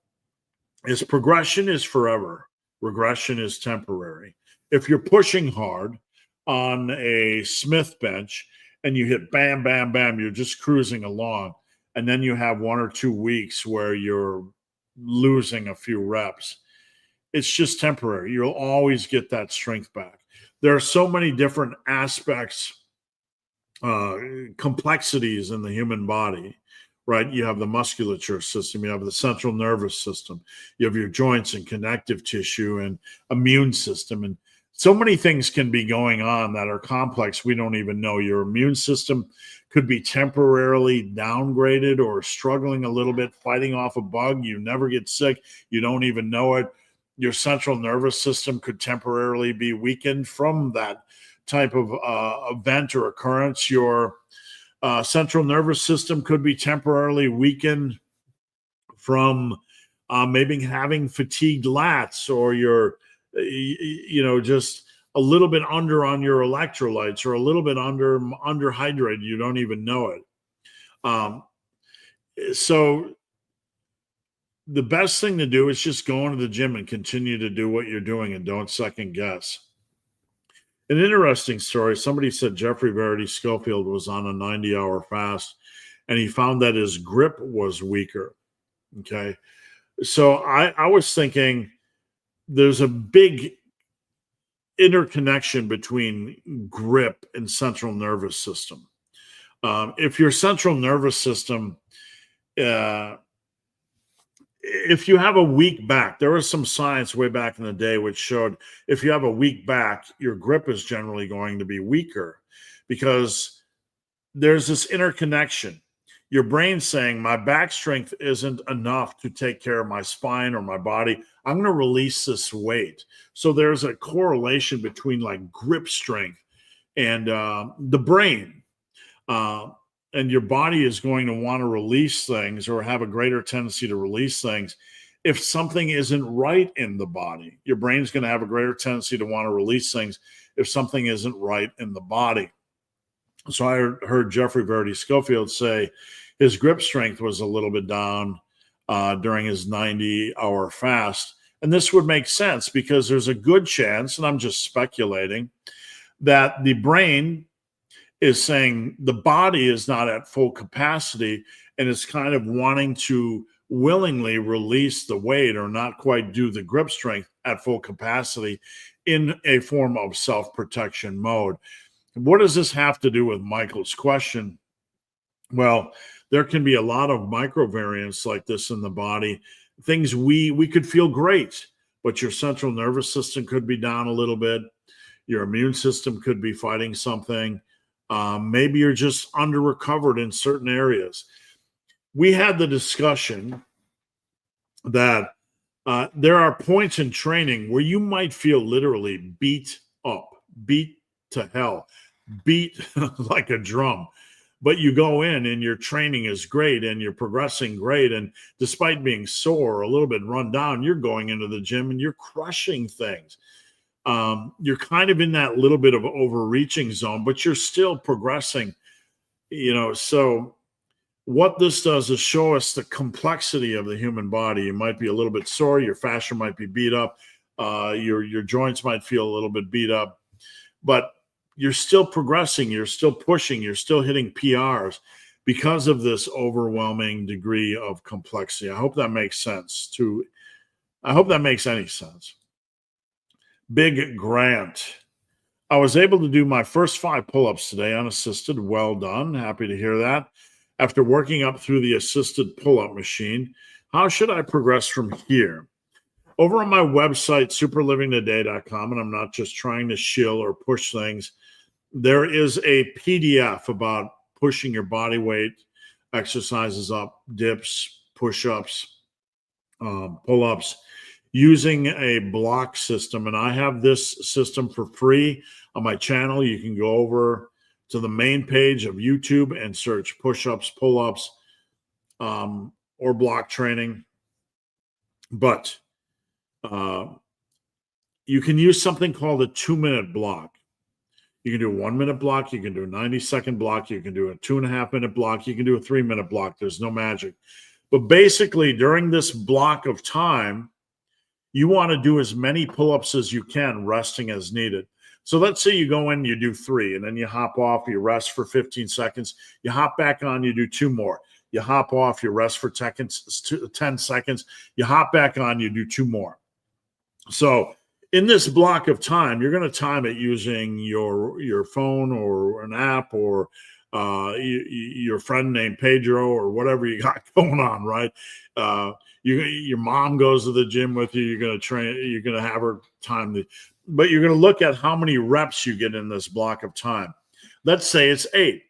is progression is forever. Regression is temporary. If you're pushing hard on a Smith bench and you hit bam, bam, bam, you're just cruising along, and then you have 1 or 2 weeks where you're losing a few reps, it's just temporary. You'll always get that strength back. There are so many different aspects, complexities in the human body, right? You have the musculature system, you have the central nervous system, you have your joints and connective tissue and immune system, and so many things can be going on that are complex. We don't even know. Your immune system could be temporarily downgraded or struggling a little bit, fighting off a bug. You never get sick. You don't even know it. Your central nervous system could temporarily be weakened from that type of event or occurrence. Your central nervous system could be temporarily weakened from maybe having fatigued lats, or your just a little bit under on your electrolytes, or a little bit underhydrated. You don't even know it. So the best thing to do is just go into the gym and continue to do what you're doing and don't second guess. An interesting story. Somebody said Jeffrey Verity Schofield was on a 90-hour fast and he found that his grip was weaker. Okay. So I was thinking, there's a big interconnection between grip and central nervous system. If your central nervous system, if you have a weak back, there was some science way back in the day which showed if you have a weak back, your grip is generally going to be weaker because there's this interconnection. Your brain's saying, my back strength isn't enough to take care of my spine or my body. I'm going to release this weight. So there's a correlation between like grip strength and the brain. And your body is going to want to release things or have a greater tendency to release things. If something isn't right in the body, your brain's going to have a greater tendency to want to release things if something isn't right in the body. So I heard Jeffrey Verity Schofield say his grip strength was a little bit down during his 90-hour fast. And this would make sense because there's a good chance, and I'm just speculating, that the brain is saying the body is not at full capacity and is kind of wanting to willingly release the weight or not quite do the grip strength at full capacity in a form of self-protection mode. What does this have to do with Michael's question? Well, there can be a lot of micro variants like this in the body. Things we could feel great, but your central nervous system could be down a little bit. Your immune system could be fighting something. Maybe you're just under recovered in certain areas. We had the discussion that there are points in training where you might feel literally beat up, beat to hell, beat like a drum. But you go in and your training is great and you're progressing great. And despite being sore, a little bit run down, you're going into the gym and you're crushing things. You're kind of in that little bit of overreaching zone, but you're still progressing, so what this does is show us the complexity of the human body. You might be a little bit sore, your fascia might be beat up, your joints might feel a little bit beat up, but you're still progressing, you're still pushing, you're still hitting PRs because of this overwhelming degree of complexity. I hope that makes sense too. I hope that makes any sense. Big Grant. I was able to do my first 5 pull-ups today unassisted. Well done. Happy to hear that. After working up through the assisted pull-up machine, how should I progress from here? Over on my website, superlivingtoday.com, and I'm not just trying to shill or push things, there is a PDF about pushing your body weight exercises up, dips, push-ups, pull-ups, using a block system. And I have this system for free on my channel. You can go over to the main page of YouTube and search push-ups, pull-ups, or block training. But you can use something called a 2-minute block. You can do a 1-minute block. You can do a 90-second block. You can do a 2.5-minute block. You can do a 3-minute block. There's no magic. But basically, during this block of time, you want to do as many pull-ups as you can, resting as needed. So let's say you go in, you do 3, and then you hop off, you rest for 15 seconds. You hop back on, you do 2 more. You hop off, you rest for 10 seconds. You hop back on, you do 2 more. So in this block of time, you're going to time it using your phone or an app or your friend named Pedro or whatever you got going on, right? Your mom goes to the gym with you. You're going to train. You're going to have her time, but you're going to look at how many reps you get in this block of time. Let's say it's 8.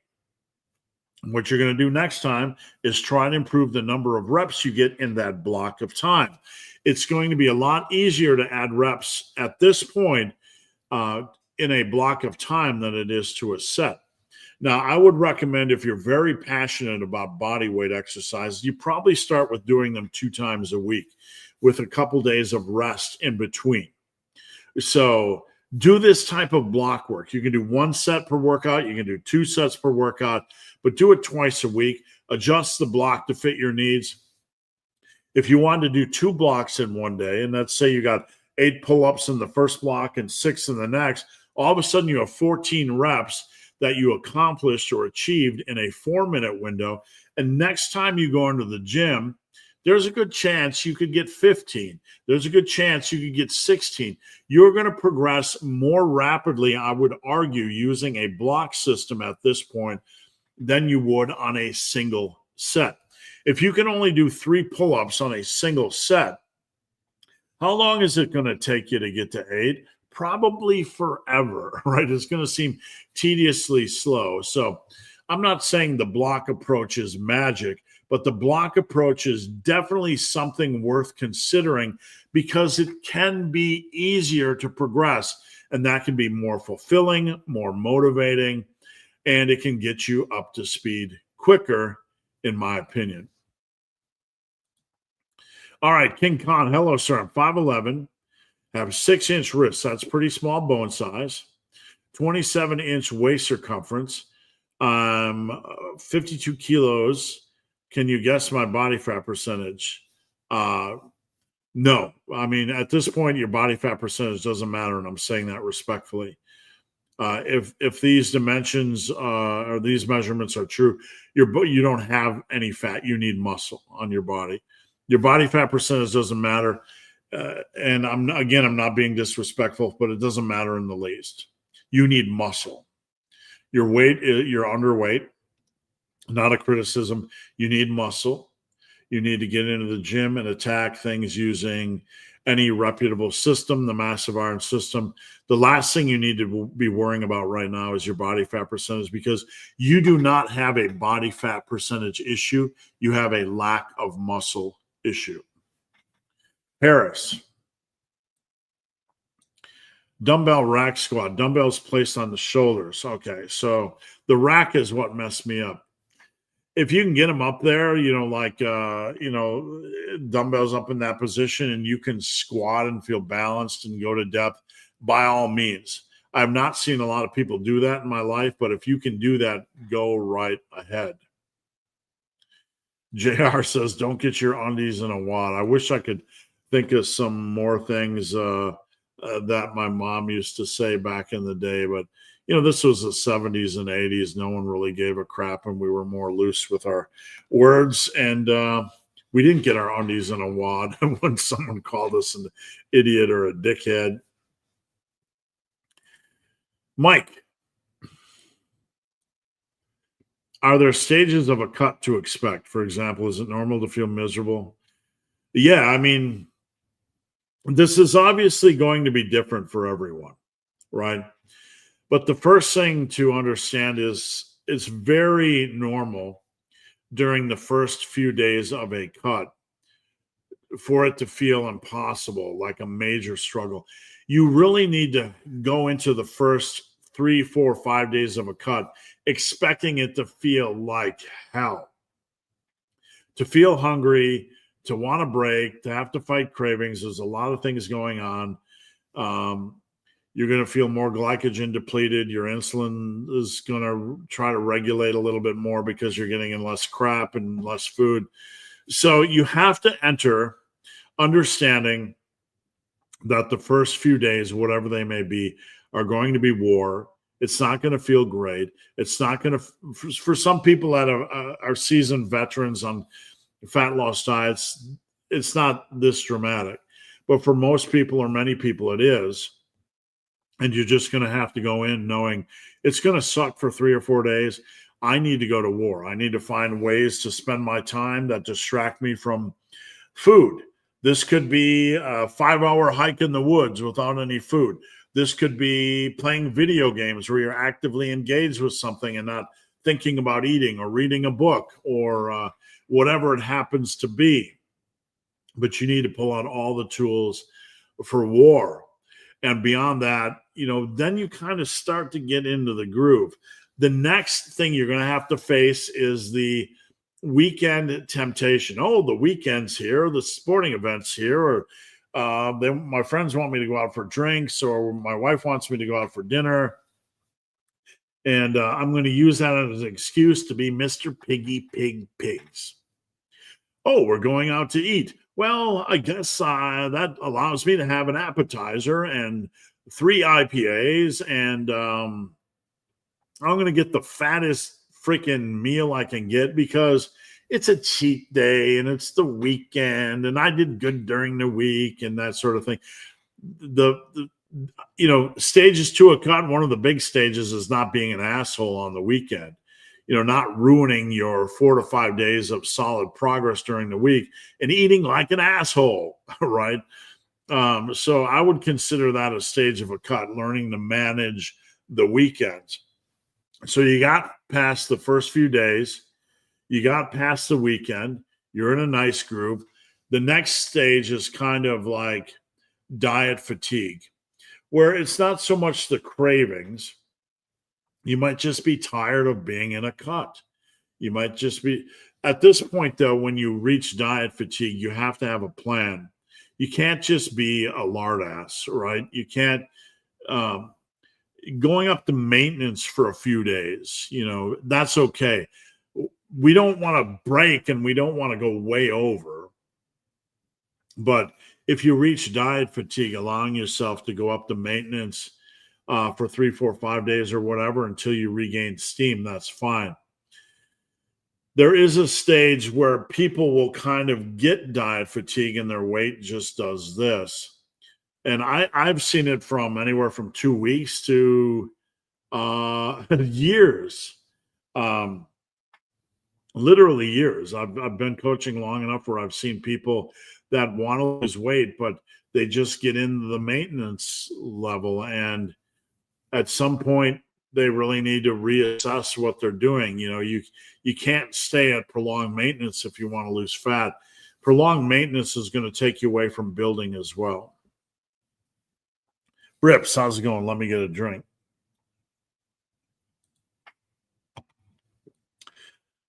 What you're going to do next time is try and improve the number of reps you get in that block of time. It's going to be a lot easier to add reps at this point in a block of time than it is to a set. Now, I would recommend if you're very passionate about body weight exercises, you probably start with doing them 2 times a week with a couple days of rest in between. So do this type of block work. You can do 1 set per workout. You can do 2 sets per workout, but do it twice a week. Adjust the block to fit your needs. If you want to do 2 blocks in one day, and let's say you got 8 pull-ups in the first block and 6 in the next, all of a sudden you have 14 reps that you accomplished or achieved in a 4-minute window. And next time you go into the gym, there's a good chance you could get 15. There's a good chance you could get 16. You're going to progress more rapidly, I would argue, using a block system at this point than you would on a single set. If you can only do 3 pull-ups on a single set, how long is it going to take you to get to 8? Probably forever, right? It's going to seem tediously slow. So I'm not saying the block approach is magic, but the block approach is definitely something worth considering because it can be easier to progress, and that can be more fulfilling, more motivating, and it can get you up to speed quicker, in my opinion. All right, King Khan. Hello, sir. I'm 5'11", have 6-inch wrists. That's pretty small bone size. 27-inch waist circumference. I'm 52 kilos. Can you guess my body fat percentage? No. I mean, at this point, your body fat percentage doesn't matter, and I'm saying that respectfully. If these dimensions or these measurements are true, you don't have any fat. You need muscle on your body. Your body fat percentage doesn't matter. And I'm not being disrespectful, but it doesn't matter in the least. You need muscle. Your weight, you're underweight. Not a criticism. You need muscle. You need to get into the gym and attack things using any reputable system, the massive iron system. The last thing you need to be worrying about right now is your body fat percentage, because you do not have a body fat percentage issue. You have a lack of muscle issue. Harris. Dumbbell rack squat. Dumbbells placed on the shoulders. Okay, so the rack is what messed me up. If you can get them up there, dumbbells up in that position, and you can squat and feel balanced and go to depth, by all means. I've not seen a lot of people do that in my life, but if you can do that, go right ahead. JR says, don't get your undies in a wad. I wish I could think of some more things that my mom used to say back in the day, but this was the 70s and 80s. No one really gave a crap, and we were more loose with our words. And we didn't get our undies in a wad when someone called us an idiot or a dickhead. Mike, are there stages of a cut to expect? For example, is it normal to feel miserable? Yeah, I mean, this is obviously going to be different for everyone, right? But the first thing to understand is it's very normal during the first few days of a cut for it to feel impossible, like a major struggle. You really need to go into the first 3, 4, 5 days of a cut expecting it to feel like hell, to feel hungry, to want to break, to have to fight cravings. There's a lot of things going on. You're going to feel more glycogen depleted. Your insulin is going to try to regulate a little bit more because you're getting in less crap and less food. So you have to enter understanding that the first few days, whatever they may be, are going to be war. It's not going to feel great. It's not going to, for some people that are seasoned veterans on fat loss diets, it's not this dramatic. But for most people, or many people, it is. And you're just going to have to go in knowing it's going to suck for 3 or 4 days. I need to go to war. I need to find ways to spend my time that distract me from food. This could be a 5-hour hike in the woods without any food. This could be playing video games where you're actively engaged with something and not thinking about eating, or reading a book, or whatever it happens to be. But you need to pull out all the tools for war. And beyond that, then you kind of start to get into the groove. The next thing you're going to have to face is the weekend temptation. Oh, the weekend's here, the sporting event's here, or my friends want me to go out for drinks, or my wife wants me to go out for dinner. And I'm going to use that as an excuse to be Mr. Piggy Pig Pigs. Oh, we're going out to eat. Well, I guess that allows me to have an appetizer and 3 IPAs, and I'm going to get the fattest freaking meal I can get because it's a cheat day and it's the weekend and I did good during the week and that sort of thing. The stages to a cut, one of the big stages is not being an asshole on the weekend. Not ruining your 4 to 5 days of solid progress during the week and eating like an asshole, right? So I would consider that a stage of a cut, learning to manage the weekends. So you got past the first few days, you got past the weekend, you're in a nice groove. The next stage is kind of like diet fatigue, where it's not so much the cravings. You might just be tired of being in a cut. You might just be, at this point, though, when you reach diet fatigue, you have to have a plan. You can't just be a lard ass, right? You can't, going up to maintenance for a few days, that's okay. We don't want to break and we don't want to go way over. But if you reach diet fatigue, allowing yourself to go up to maintenance for 3, 4, 5 days or whatever until you regain steam, that's fine. There is a stage where people will kind of get diet fatigue and their weight just does this. And I've seen it from anywhere from 2 weeks to years. literally years. I've been coaching long enough where I've seen people that want to lose weight, but they just get into the maintenance level, and at some point they really need to reassess what they're doing. You can't stay at prolonged maintenance if you want to lose fat. Prolonged maintenance is going to take you away from building as well. Rips, how's it going? Let me get a drink.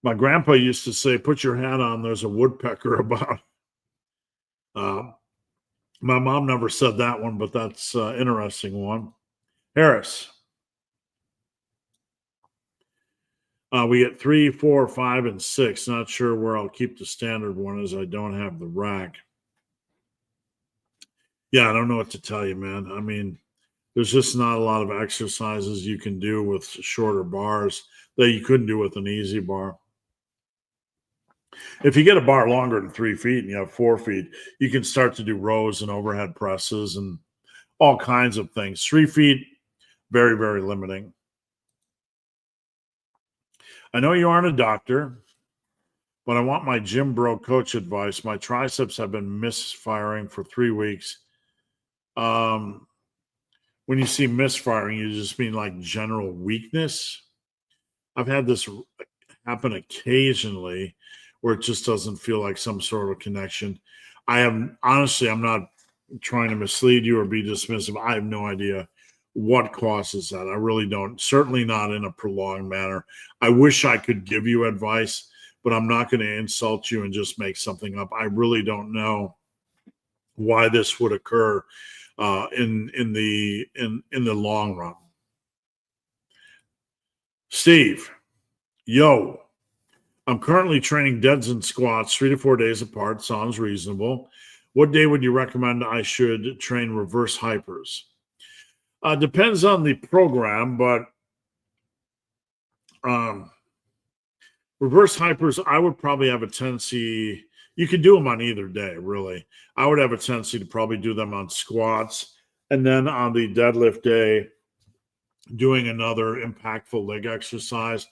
My grandpa used to say, put your hat on, there's a woodpecker about. My mom never said that one, but that's an interesting one. Harris. We get 3, 4, 5, and 6. Not sure where I'll keep the standard one as I don't have the rack. Yeah, I don't know what to tell you, man. I mean, there's just not a lot of exercises you can do with shorter bars that you couldn't do with an easy bar. If you get a bar longer than 3 feet and you have 4 feet, you can start to do rows and overhead presses and all kinds of things. 3 feet, very, very limiting. I know you aren't a doctor, but I want my gym bro coach advice. My triceps have been misfiring for 3 weeks. When you see misfiring, you just mean like general weakness. I've had this happen occasionally where it just doesn't feel like some sort of connection. I'm not trying to mislead you or be dismissive. I have no idea what causes that. I really don't. Certainly not in a prolonged manner. I wish I could give you advice, but I'm not going to insult you and just make something up. I really don't know why this would occur in the long run. Steve, yo, I'm currently training deads and squats 3 to 4 days apart. Sounds reasonable. What day would you recommend I should train reverse hypers? Depends on the program, but reverse hypers, I would probably have a tendency. You could do them on either day, really. I would have a tendency to probably do them on squats, and then on the deadlift day, doing another impactful leg exercise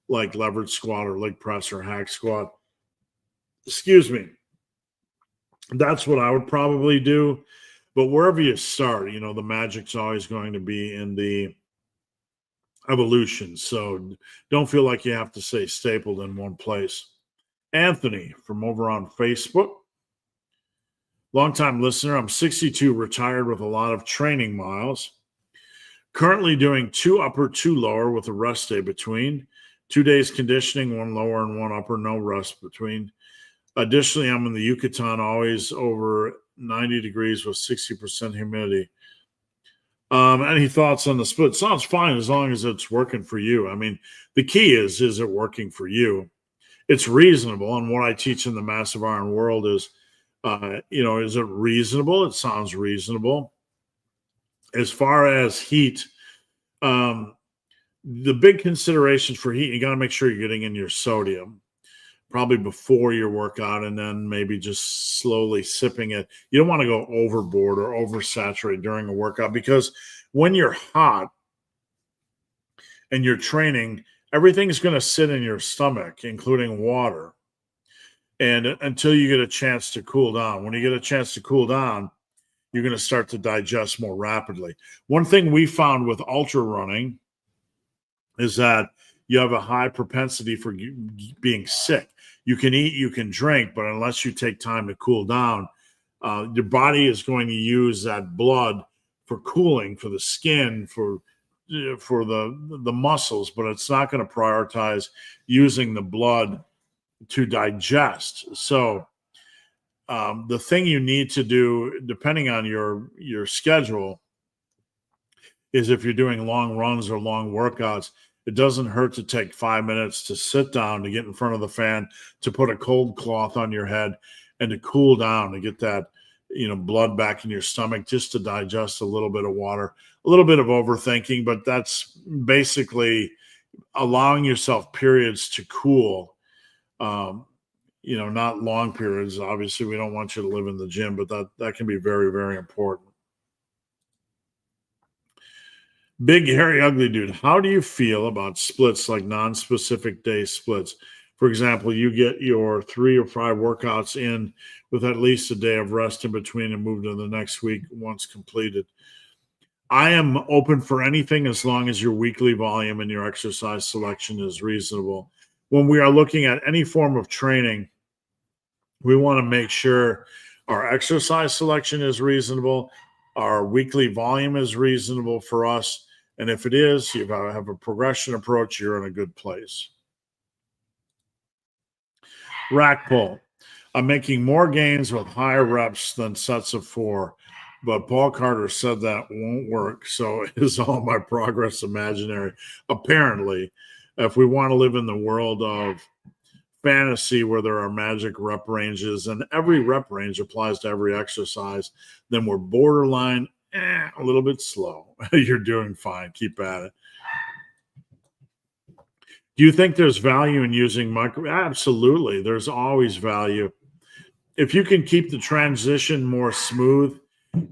like leverage squat or leg press or hack squat. Excuse me. That's what I would probably do. But wherever you start, the magic's always going to be in the evolution. So don't feel like you have to stay stapled in one place. Anthony from over on Facebook. Longtime listener. I'm 62, retired with a lot of training miles. Currently doing 2 upper, 2 lower with a rest day between. 2 days conditioning, 1 lower and 1 upper, no rest between. Additionally, I'm in the Yucatan, always over 90 degrees with 60% humidity. Any thoughts on the split? Sounds fine as long as it's working for you. I mean, the key is it working for you? It's reasonable. And what I teach in the Massive Iron world is, is it reasonable? It sounds reasonable. As far as heat, the big considerations for heat, you got to make sure you're getting in your sodium probably before your workout, and then maybe just slowly sipping it. You don't want to go overboard or oversaturate during a workout, because when you're hot and you're training, everything's going to sit in your stomach, including water, and until you get a chance to cool down. When you get a chance to cool down, you're going to start to digest more rapidly. One thing we found with ultra running is that you have a high propensity for being sick. You can eat, you can drink, but unless you take time to cool down, your body is going to use that blood for cooling, for the skin, for the muscles, but it's not going to prioritize using the blood to digest. So the thing you need to do, depending on your schedule, is if you're doing long runs or long workouts, it doesn't hurt to take 5 minutes to sit down, to get in front of the fan, to put a cold cloth on your head and to cool down, to get that, blood back in your stomach, just to digest a little bit of water. A little bit of overthinking, but that's basically allowing yourself periods to cool. Not long periods. Obviously, we don't want you to live in the gym, but that can be very, very important. Big, hairy, ugly dude. How do you feel about splits like non-specific day splits? For example, you get your 3 or 5 workouts in with at least a day of rest in between and move to the next week once completed. I am open for anything as long as your weekly volume and your exercise selection is reasonable. When we are looking at any form of training, we want to make sure our exercise selection is reasonable, our weekly volume is reasonable for us, and if it is, you have a progression approach, you're in a good place. Rack pull. I'm making more gains with higher reps than sets of 4, but Paul Carter said that won't work. So is all my progress imaginary? Apparently, if we want to live in the world of fantasy where there are magic rep ranges and every rep range applies to every exercise, then we're borderline a little bit slow. You're doing fine. Keep at it. Do you think there's value in using micro? Absolutely. There's always value. If you can keep the transition more smooth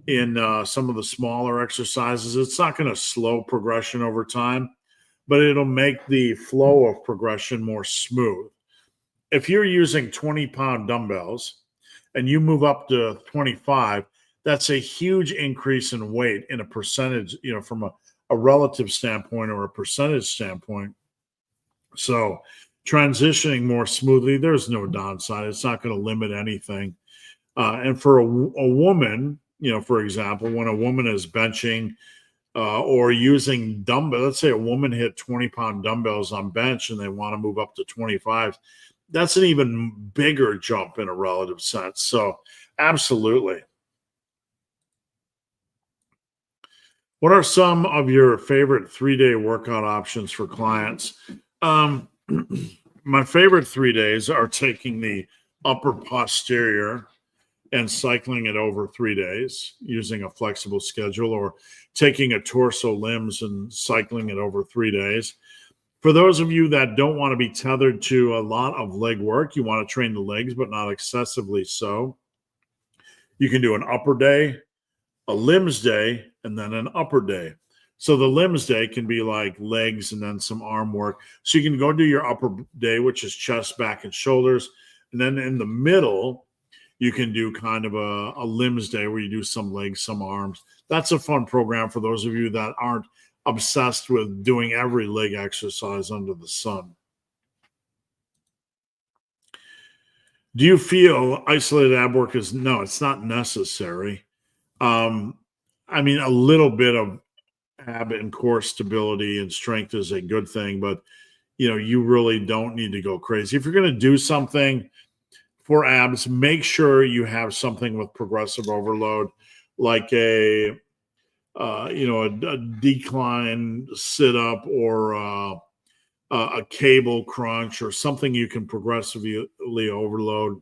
in some of the smaller exercises, it's not going to slow progression over time, but it'll make the flow of progression more smooth. If you're using 20-pound dumbbells and you move up to 25, that's a huge increase in weight in a percentage, from a relative standpoint or a percentage standpoint. So transitioning more smoothly, there's no downside. It's not going to limit anything. And for a woman, for example, when a woman is benching or using dumbbell, let's say a woman hit 20-pound dumbbells on bench and they want to move up to 25, that's an even bigger jump in a relative sense. So absolutely. What are some of your favorite 3-day workout options for clients? My favorite 3 days are taking the upper posterior and cycling it over 3 days using a flexible schedule, or taking a torso limbs and cycling it over 3 days. For those of you that don't want to be tethered to a lot of leg work, you want to train the legs, but not excessively so, you can do an upper day, a limbs day, and then an upper day. So the limbs day can be like legs and then some arm work. So you can go do your upper day, which is chest, back, and shoulders. And then in the middle, you can do kind of a limbs day where you do some legs, some arms. That's a fun program for those of you that aren't obsessed with doing every leg exercise under the sun. Do you feel isolated ab work is? No, it's not necessary. I mean, a little bit of ab and core stability and strength is a good thing, but you really don't need to go crazy. If you're going to do something for abs, make sure you have something with progressive overload, like a decline sit up or a cable crunch or something you can progressively overload.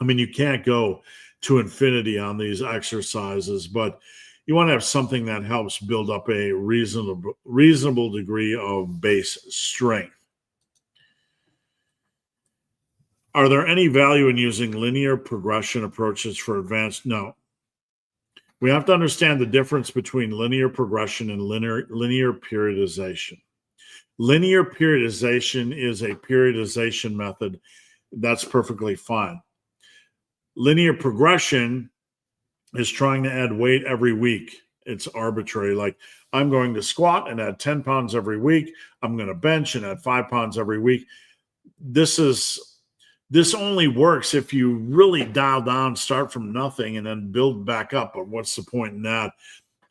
I mean, you can't go to infinity on these exercises, but you want to have something that helps build up a reasonable degree of base strength. Are there any value in using linear progression approaches for advanced? No. We have to understand the difference between linear progression and linear periodization. Linear periodization is a periodization method that's perfectly fine. Linear progression is trying to add weight every week. It's arbitrary. Like, I'm going to squat and add 10 pounds every week. I'm going to bench and add 5 pounds every week. This only works if you really dial down, start from nothing, and then build back up. But what's the point in that?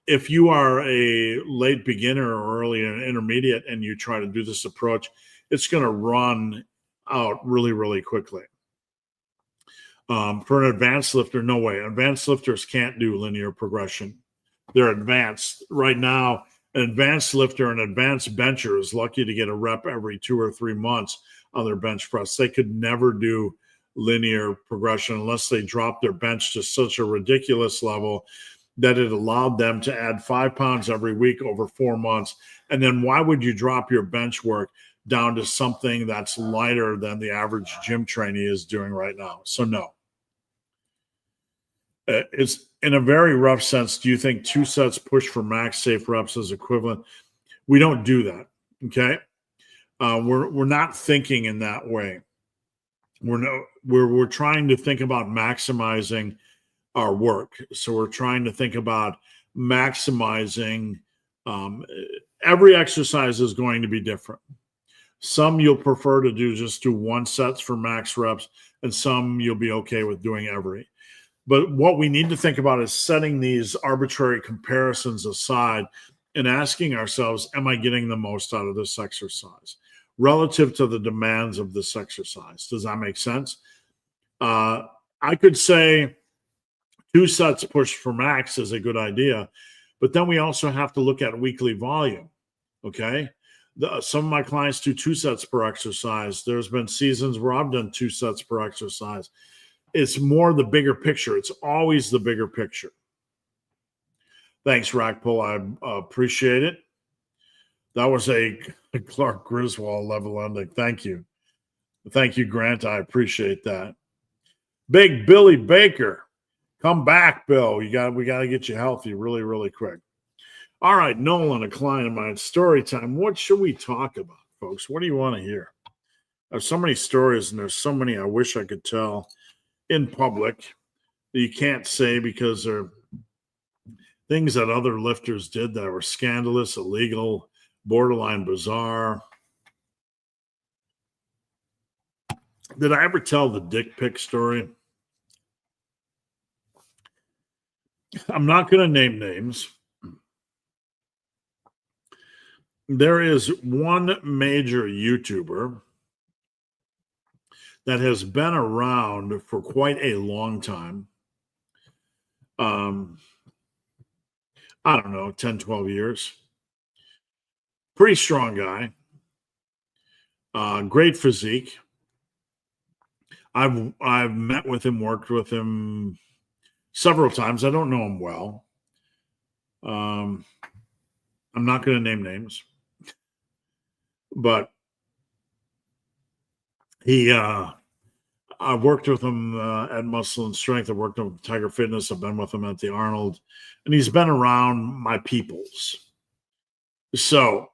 If you are a late beginner or early intermediate and you try to do this approach, it's going to run out really, really quickly. For an advanced lifter, no way. Advanced lifters can't do linear progression. They're advanced. Right now, an advanced lifter, an advanced bencher is lucky to get a rep every 2 or 3 months on their bench press. They could never do linear progression unless they dropped their bench to such a ridiculous level that it allowed them to add 5 pounds every week over 4 months. And then why would you drop your bench work down to something that's lighter than the average gym trainee is doing right now? So no. It's in a very rough sense. Do you think 2 sets push for max safe reps is equivalent? We don't do that. Okay. We're not thinking in that way. We're trying to think about maximizing our work. So we're trying to think about maximizing. Every exercise is going to be different. Some you'll prefer to just do one sets for max reps, and some you'll be okay with doing every. But what we need to think about is setting these arbitrary comparisons aside and asking ourselves, am I getting the most out of this exercise relative to the demands of this exercise? Does that make sense? I could say 2 sets push for max is a good idea, but then we also have to look at weekly volume. Okay. Some of my clients do 2 sets per exercise. There's been seasons where I've done 2 sets per exercise. It's more the bigger picture. It's always the bigger picture. Thanks, Rackpull. I appreciate it. That was a Clark Griswold level ending. Thank you. Thank you, Grant. I appreciate that. Big Billy Baker. Come back, Bill. We got to get you healthy really, really quick. All right, Nolan, a client of mine. Story time. What should we talk about, folks? What do you want to hear? I have so many stories, and there's so many I wish I could tell in public that you can't say because they're things that other lifters did that were scandalous, illegal, borderline bizarre. Did I ever tell the dick pic story? I'm not going to name names. There is one major YouTuber that has been around for quite a long time. I don't know, 10, 12 years. Pretty strong guy. Great physique. I've met with him, worked with him several times. I don't know him well. I'm not going to name names. But I've worked with him at Muscle and Strength. I've worked with Tiger Fitness. I've been with him at the Arnold. And he's been around my peoples. So,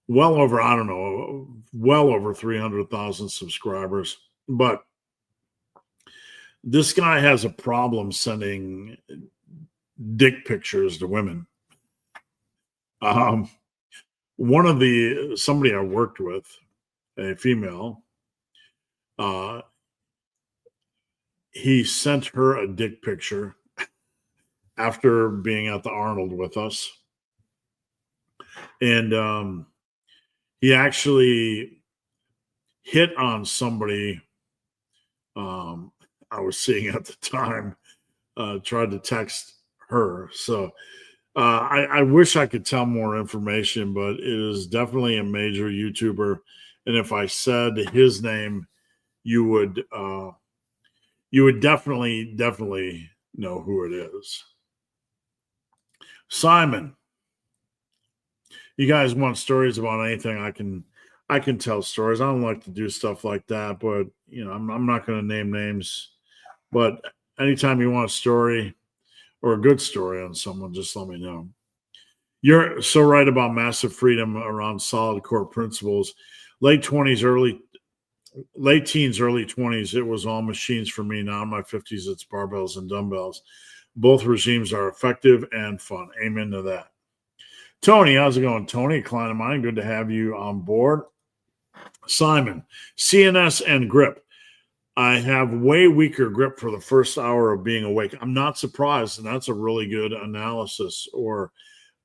well over 300,000 subscribers. But this guy has a problem sending dick pictures to women. Somebody I worked with, a female, he sent her a dick picture after being at the Arnold with us. And he actually hit on somebody I was seeing at the time, tried to text her. So I wish I could tell more information, but it is definitely a major YouTuber. And if I said his name, you would definitely know who it is. Simon, you guys want stories about anything? I can tell stories. I don't like to do stuff like that, but I'm not going to name names. But anytime you want a story or a good story on someone, just let me know. You're so right about massive freedom around solid core principles. Late teens, early 20s, it was all machines for me. Now in my 50s, it's barbells and dumbbells. Both regimes are effective and fun. Amen to that. Tony, how's it going? Tony, a client of mine. Good to have you on board. Simon, CNS and grip. I have way weaker grip for the first hour of being awake. I'm not surprised, and that's a really good analysis or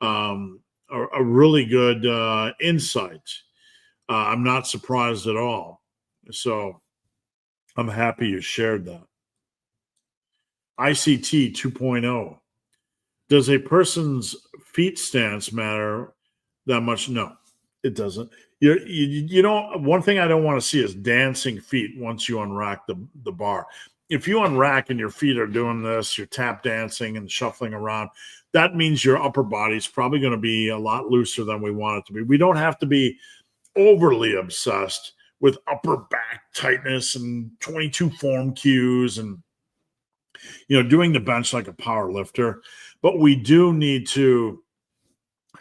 a really good insight. I'm not surprised at all. So I'm happy you shared that. ICT 2.0. Does a person's feet stance matter that much? No, it doesn't. You know, one thing I don't want to see is dancing feet once you unrack the bar. If you unrack and your feet are doing this, you're tap dancing and shuffling around, that means your upper body is probably going to be a lot looser than we want it to be. We don't have to be overly obsessed with upper back tightness and 22 form cues and, doing the bench like a power lifter. But we do need to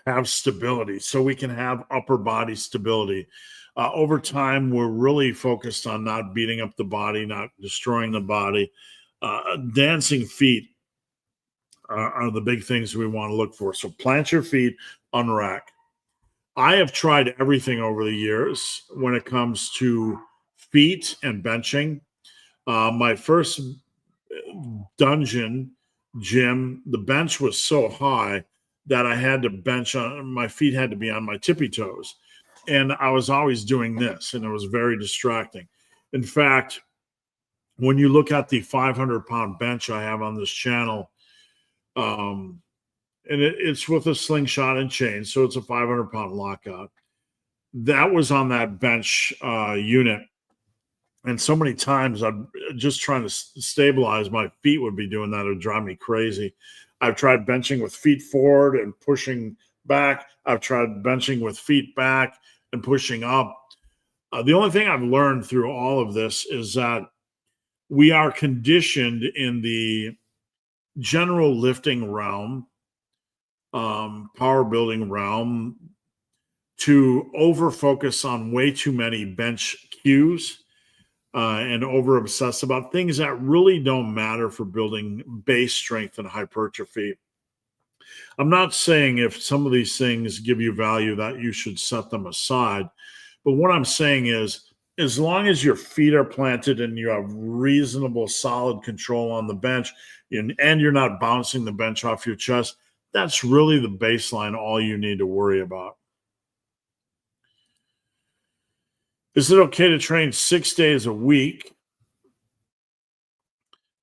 have stability, so we can have upper body stability. Over time, we're really focused on not beating up the body, not destroying the body. Dancing feet are the big things we want to look for. So plant your feet, unrack. I have tried everything over the years when it comes to feet and benching. My first dungeon gym, the bench was so high that I had to bench on my feet, had to be on my tippy toes. And I was always doing this, and it was very distracting. In fact, when you look at the 500-pound bench I have on this channel, and it's with a slingshot and chain, so it's a 500-pound lockout. That was on that bench unit. And so many times I'm just trying to stabilize, my feet would be doing that. It would drive me crazy. I've tried benching with feet forward and pushing back. I've tried benching with feet back and pushing up. The only thing I've learned through all of this is that we are conditioned in the general lifting realm, power building realm, to over focus on way too many bench cues and over obsess about things that really don't matter for building base strength and hypertrophy. I'm not saying if some of these things give you value that you should set them aside, but what I'm saying is, as long as your feet are planted and you have reasonable, solid control on the bench, and you're not bouncing the bench off your chest, that's really the baseline, all you need to worry about. Is it okay to train 6 days a week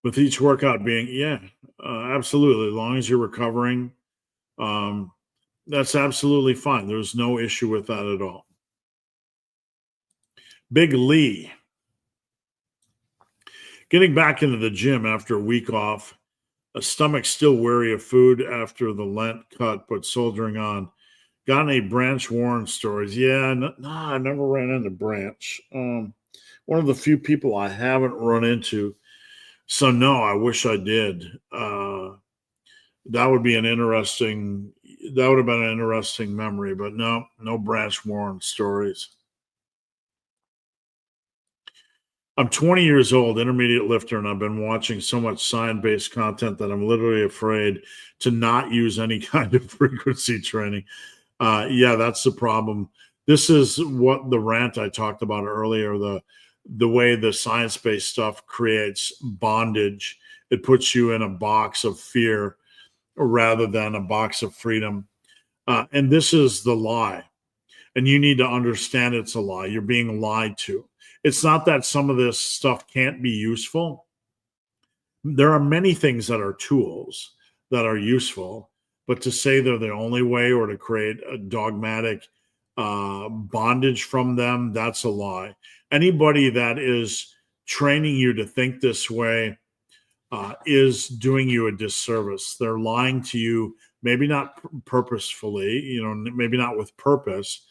with each workout being, absolutely. As long as you're recovering, that's absolutely fine. There's no issue with that at all. Big Lee. Getting back into the gym after a week off, a stomach still wary of food after the Lent cut, but soldiering on. Got any Branch Warren stories? Yeah, I never ran into Branch. One of the few people I haven't run into. So no, I wish I did. That would have been an interesting memory, but no Branch Warren stories. I'm 20 years old, intermediate lifter, and I've been watching so much science-based content that I'm literally afraid to not use any kind of frequency training. That's the problem. This is what the rant I talked about earlier, the way the science-based stuff creates bondage. It puts you in a box of fear rather than a box of freedom. And this is the lie. And you need to understand it's a lie. You're being lied to. It's not that some of this stuff can't be useful. There are many things that are tools that are useful, but to say they're the only way or to create a dogmatic bondage from them, that's a lie. Anybody that is training you to think this way is doing you a disservice. They're lying to you, maybe not purposefully, maybe not with purpose,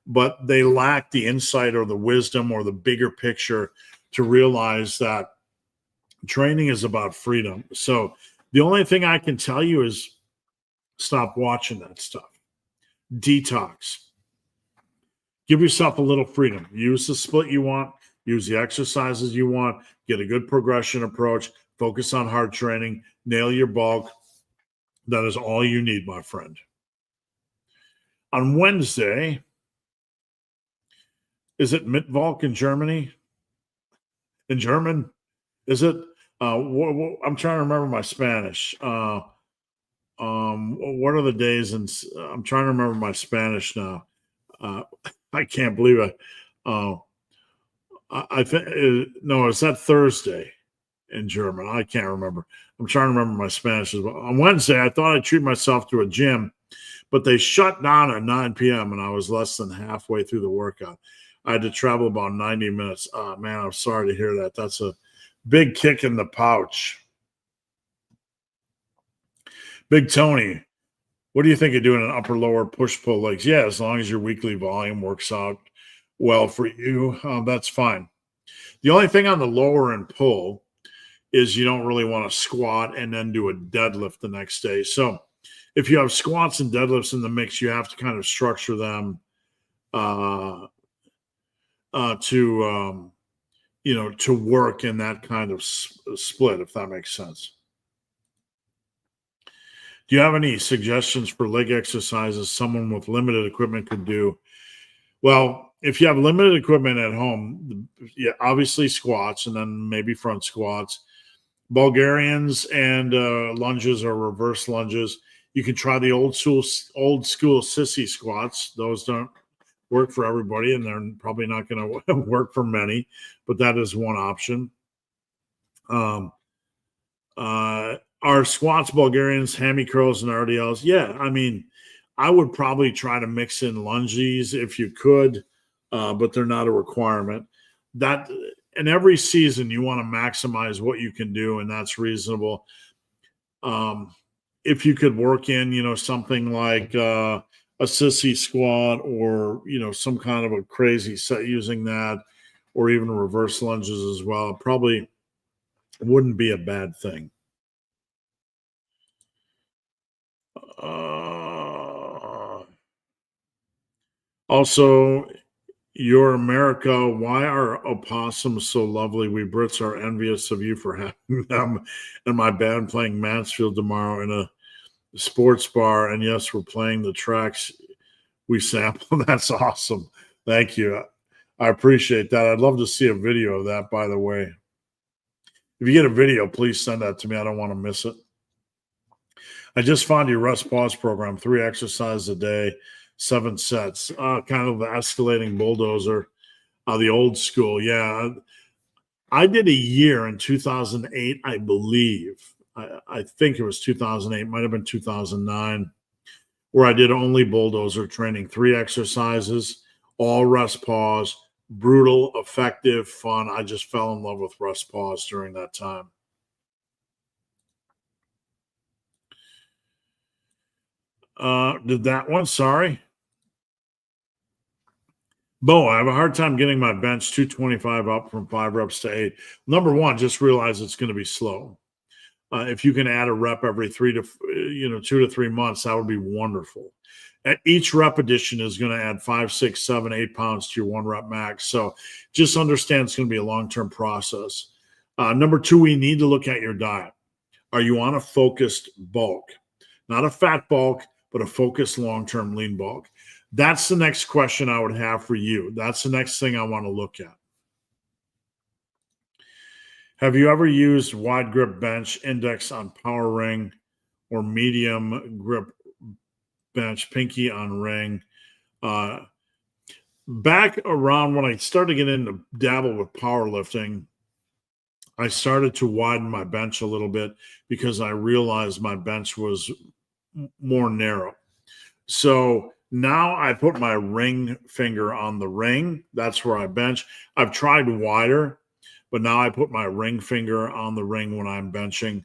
but they lack the insight or the wisdom or the bigger picture to realize that training is about freedom. So the only thing I can tell you is stop watching that stuff. Detox. Give yourself a little freedom. Use the split you want. Use the exercises you want. Get a good progression approach. Focus on hard training. Nail your bulk. That is all you need, my friend. On Wednesday, is it Mittwoch in Germany? In German? Is it? I'm trying to remember my Spanish. What are the days? And I'm trying to remember my Spanish now. I can't believe it. I think no, it's that Thursday in German. I can't remember. I'm trying to remember my Spanish as well. On Wednesday, I thought I'd treat myself to a gym, but they shut down at 9 p.m. and I was less than halfway through the workout. I had to travel about 90 minutes. Oh, man, I'm sorry to hear that. That's a big kick in the pouch. Big Tony, what do you think of doing an upper lower push pull legs? Yeah, as long as your weekly volume works out well for you, that's fine. The only thing on the lower and pull is you don't really want to squat and then do a deadlift the next day. So if you have squats and deadlifts in the mix, you have to kind of structure them to to work in that kind of split, if that makes sense. Do you have any suggestions for leg exercises someone with limited equipment could do? Well, if you have limited equipment at home, yeah, obviously squats and then maybe front squats, Bulgarians and lunges or reverse lunges. You can try the old school sissy squats. Those don't work for everybody, and they're probably not going to work for many, but that is one option. Are squats, Bulgarians, hammy curls, and RDLs? Yeah, I mean, I would probably try to mix in lunges if you could, but they're not a requirement. That in every season, you want to maximize what you can do, and that's reasonable. If you could work in, something like a sissy squat or, some kind of a crazy set using that, or even reverse lunges as well, probably wouldn't be a bad thing. Also, you're America. Why are opossums so lovely? We Brits are envious of you for having them and my band playing Mansfield tomorrow in a sports bar. And yes, we're playing the tracks we sample. That's awesome. Thank you. I appreciate that. I'd love to see a video of that, by the way. If you get a video, please send that to me. I don't want to miss it. I just found your rest pause program, 3 exercises a day, 7 sets, kind of the escalating bulldozer, the old school. Yeah. I did a year in 2008, I believe. I think it was 2008, might have been 2009, where I did only bulldozer training, 3 exercises, all rest pause, brutal, effective, fun. I just fell in love with rest pause during that time. Did that one? Sorry. Bo, I have a hard time getting my bench 225 up from 5 reps to 8. Number one, just realize it's going to be slow. If you can add a rep every 2 to 3 months, that would be wonderful. Each rep addition is going to add 5, 6, 7, 8 pounds to your 1 rep max. So just understand it's going to be a long-term process. Number 2, we need to look at your diet. Are you on a focused bulk? Not a fat bulk, but a focused long-term lean bulk. That's the next question I would have for you. That's the next thing I want to look at. Have you ever used wide grip bench index on power ring or medium grip bench pinky on ring? Back around when I started getting into dabble with powerlifting, I started to widen my bench a little bit because I realized my bench was more narrow. So now I put my ring finger on the ring. That's where I bench. I've tried wider, but now I put my ring finger on the ring when I'm benching.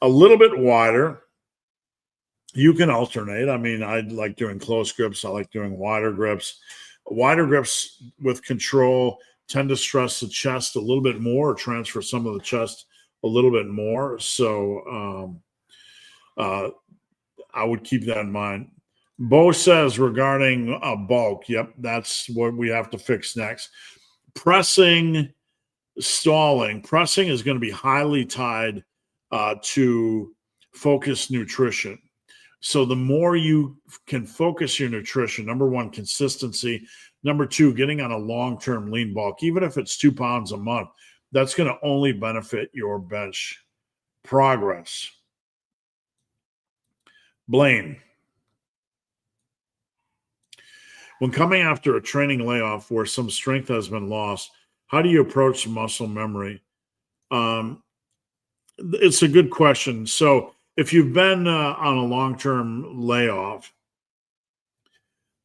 A little bit wider. You can alternate. I mean, I like doing close grips. I like doing wider grips. Wider grips with control tend to stress the chest a little bit more or transfer some of the chest a little bit more. So I would keep that in mind. Bo says regarding bulk, yep, that's what we have to fix next. Pressing, stalling. Pressing is going to be highly tied to focused nutrition. So the more you can focus your nutrition, number one, consistency. Number 2, getting on a long-term lean bulk, even if it's 2 pounds a month, that's going to only benefit your bench progress. Blaine. When coming after a training layoff where some strength has been lost, how do you approach muscle memory? It's a good question. So if you've been on a long-term layoff,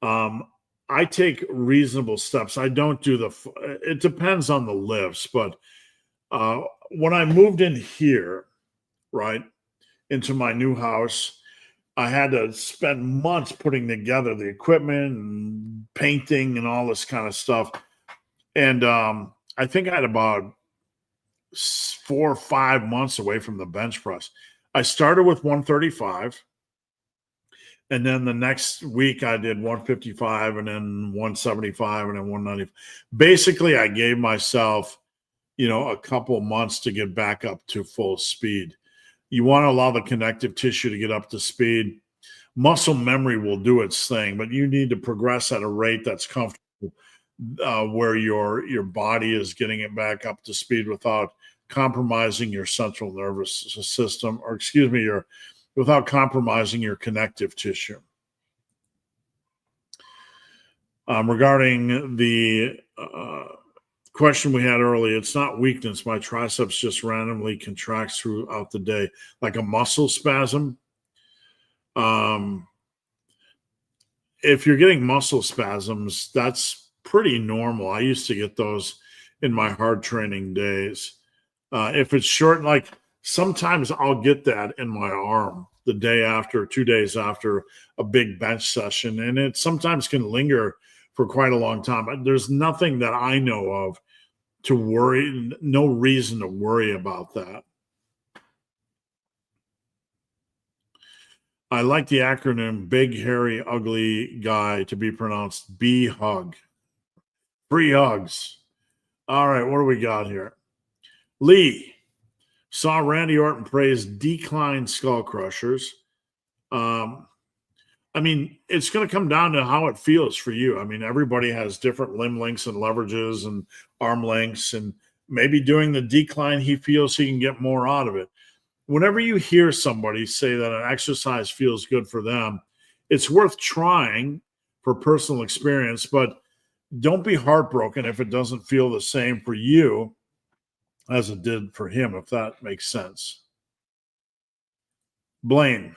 I take reasonable steps. I don't do it depends on the lifts, but when I moved in here, right, into my new house, I had to spend months putting together the equipment and painting and all this kind of stuff. And I think I had about 4 or 5 months away from the bench press. I started with 135. And then the next week I did 155 and then 175 and then 190. Basically, I gave myself, a couple months to get back up to full speed. You want to allow the connective tissue to get up to speed. Muscle memory will do its thing, but you need to progress at a rate that's comfortable, where your body is getting it back up to speed without compromising your central nervous system, or excuse me, without compromising your connective tissue. Regarding the question we had earlier, it's not weakness. My triceps just randomly contracts throughout the day, like a muscle spasm. If you're getting muscle spasms, that's pretty normal. I used to get those in my hard training days. If it's short, like sometimes I'll get that in my arm the day after, 2 days after a big bench session, and it sometimes can linger for quite a long time. There's nothing that I know of to worry, no reason to worry about that. I like the acronym Big Hairy Ugly Guy to be pronounced B-Hug. Free hugs. All right, what do we got here? Lee saw Randy Orton praise decline skull crushers. It's going to come down to how it feels for you. Everybody has different limb lengths and leverages and arm lengths, and maybe doing the decline, he feels he can get more out of it. Whenever you hear somebody say that an exercise feels good for them, it's worth trying for personal experience, but don't be heartbroken if it doesn't feel the same for you as it did for him, if that makes sense. Blaine,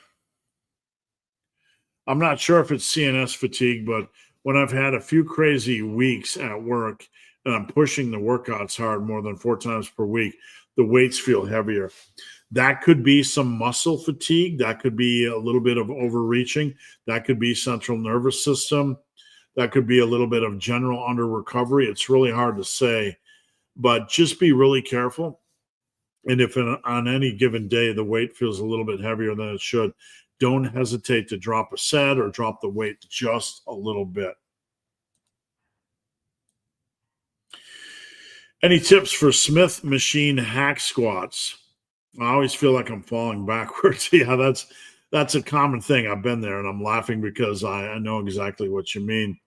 I'm not sure if it's CNS fatigue, but when I've had a few crazy weeks at work and I'm pushing the workouts hard more than 4 times per week, the weights feel heavier. That could be some muscle fatigue. That could be a little bit of overreaching. That could be central nervous system. That could be a little bit of general under recovery. It's really hard to say, but just be really careful. And if on any given day the weight feels a little bit heavier than it should, don't hesitate to drop a set or drop the weight just a little bit. Any tips for Smith machine hack squats? I always feel like I'm falling backwards. Yeah, that's a common thing. I've been there, and I'm laughing because I know exactly what you mean.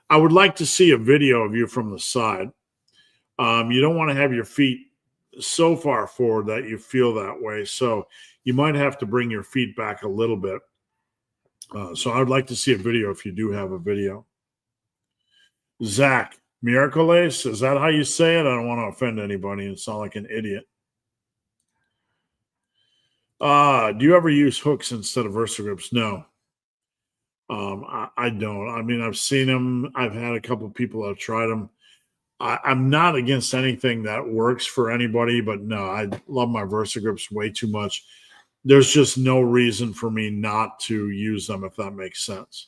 I would like to see a video of you from the side. You don't want to have your feet so far forward that you feel that way. So you might have to bring your feet back a little bit. So I would like to see a video if you do have a video. Zach, Miraculous, is that how you say it? I don't want to offend anybody and sound like an idiot. Do you ever use hooks instead of versigrips? No. I don't. I've seen them. I've had a couple of people that have tried them. I'm not against anything that works for anybody, but no, I love my versigrips way too much. There's just no reason for me not to use them, if that makes sense.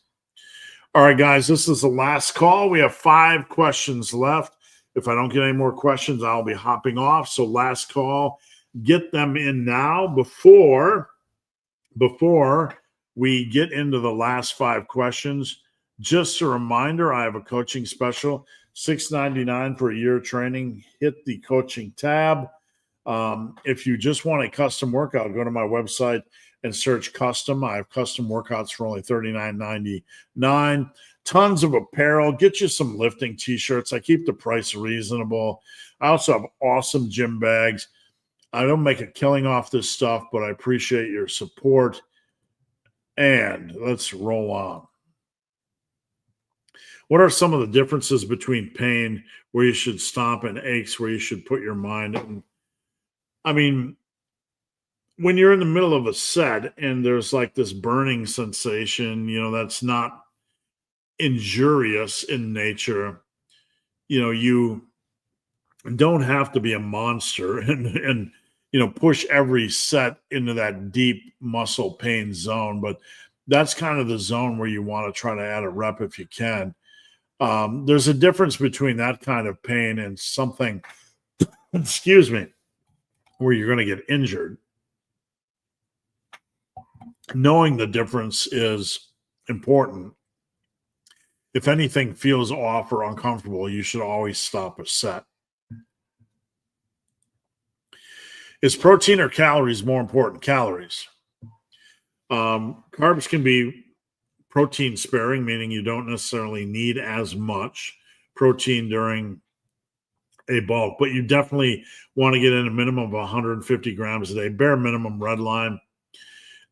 All right, guys, this is the last call. We have 5 questions left. If I don't get any more questions, I'll be hopping off. So last call, get them in now before we get into the last 5 questions. Just a reminder, I have a coaching special, $6.99 for a year of training. Hit the coaching tab. If you just want a custom workout, go to my website and search custom. I have custom workouts for only $39.99. Tons of apparel. Get you some lifting t-shirts. I keep the price reasonable. I also have awesome gym bags. I don't make a killing off this stuff, but I appreciate your support. And let's roll on. What are some of the differences between pain where you should stop and aches where you should put your mind in? When you're in the middle of a set and there's like this burning sensation, that's not injurious in nature, you don't have to be a monster and push every set into that deep muscle pain zone. But that's kind of the zone where you want to try to add a rep if you can. There's a difference between that kind of pain and something, excuse me, where you're going to get injured. Knowing the difference is important. If anything feels off or uncomfortable, you should always stop a set. Is protein or calories more important? Calories. Carbs can be protein sparing, meaning you don't necessarily need as much protein during a bulk, but you definitely want to get in a minimum of 150 grams a day, bare minimum red line,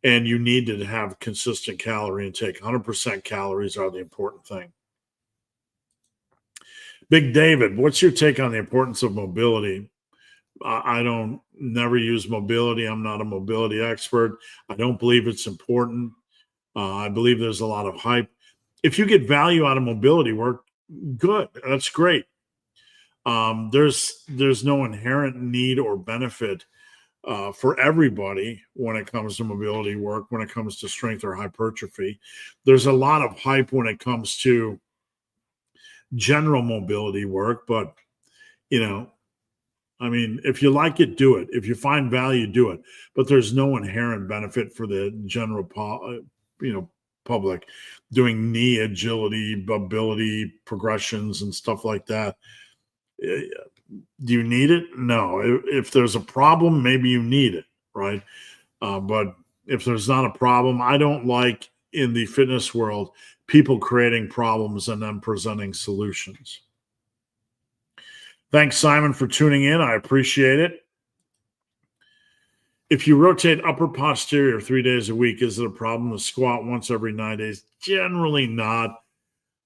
and you need to have consistent calorie intake. 100% calories are the important thing. Big David, what's your take on the importance of mobility? I don't never use mobility. I'm not a mobility expert. I don't believe it's important. I believe there's a lot of hype. If you get value out of mobility work, good. That's great. There's no inherent need or benefit for everybody when it comes to mobility work, when it comes to strength or hypertrophy. There's a lot of hype when it comes to general mobility work, but I mean, if you like it, do it. If you find value, do it. But there's no inherent benefit for the general public doing knee agility, mobility progressions and stuff like that. Do you need it? No. If there's a problem, maybe you need it, right? But if there's not a problem, I don't like in the fitness world people creating problems and then presenting solutions. Thanks, Simon, for tuning in. I appreciate it. If you rotate upper posterior 3 days a week, is it a problem to squat once every 9 days? Generally not.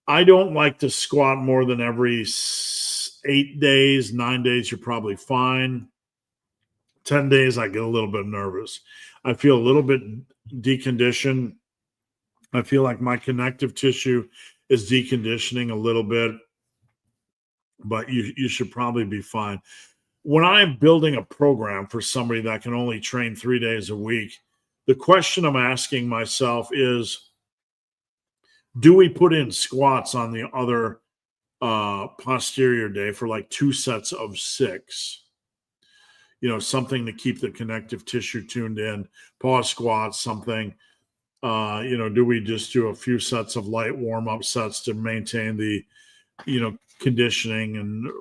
I don't like to squat more than every 8 days. 9 days, you're probably fine. 10 days, I get a little bit nervous. I feel a little bit deconditioned. I feel like my connective tissue is deconditioning a little bit, but you should probably be fine. When I'm building a program for somebody that can only train 3 days a week, the question I'm asking myself is, do we put in squats on the other posterior day for like 2 sets of 6? Something to keep the connective tissue tuned in, pause squats, something. Do we just do a few sets of light warm-up sets to maintain the, conditioning and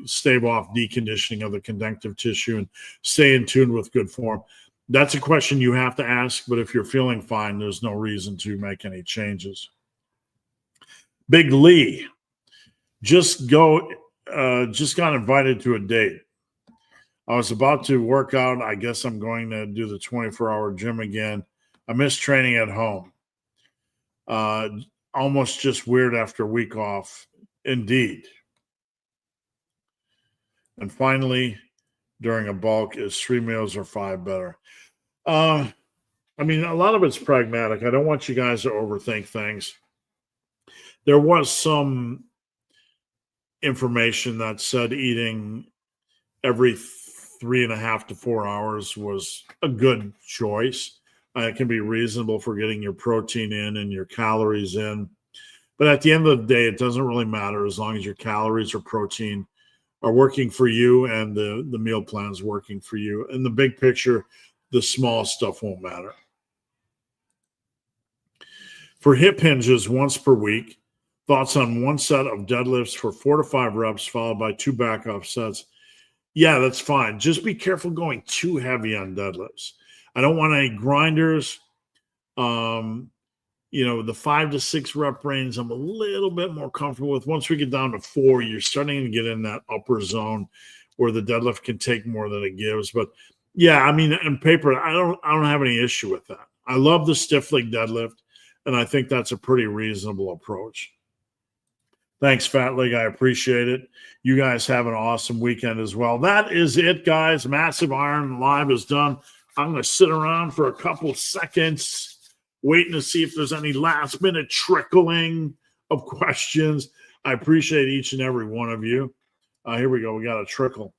stave off deconditioning of the connective tissue and stay in tune with good form? That's a question you have to ask, but if you're feeling fine, there's no reason to make any changes. Big Lee, just got invited to a date. I was about to work out. I guess I'm going to do the 24-hour gym again. I miss training at home. Almost just weird after a week off. Indeed. And finally, during a bulk, is 3 meals or 5 better? I mean, a lot of it's pragmatic. I don't want you guys to overthink things. There was some information that said eating every 3.5 to 4 hours was a good choice. It can be reasonable for getting your protein in and your calories in. But at the end of the day, it doesn't really matter as long as your calories or protein are working for you and the meal plan is working for you. In the big picture, the small stuff won't matter. For hip hinges once per week, thoughts on 1 set of deadlifts for 4 to 5 reps followed by 2 back off sets? Yeah, that's fine. Just be careful going too heavy on deadlifts. I don't want any grinders. The 5 to 6 rep range, I'm a little bit more comfortable with. Once we get down to 4, you're starting to get in that upper zone where the deadlift can take more than it gives. But yeah, I mean, on paper, I don't have any issue with that. I love the stiff leg deadlift, and I think that's a pretty reasonable approach. Thanks, Fat Leg. I appreciate it. You guys have an awesome weekend as well. That is it, guys. Massive Iron Live is done. I'm going to sit around for a couple seconds, waiting to see if there's any last-minute trickling of questions. I appreciate each and every one of you. Here we go. We got a trickle.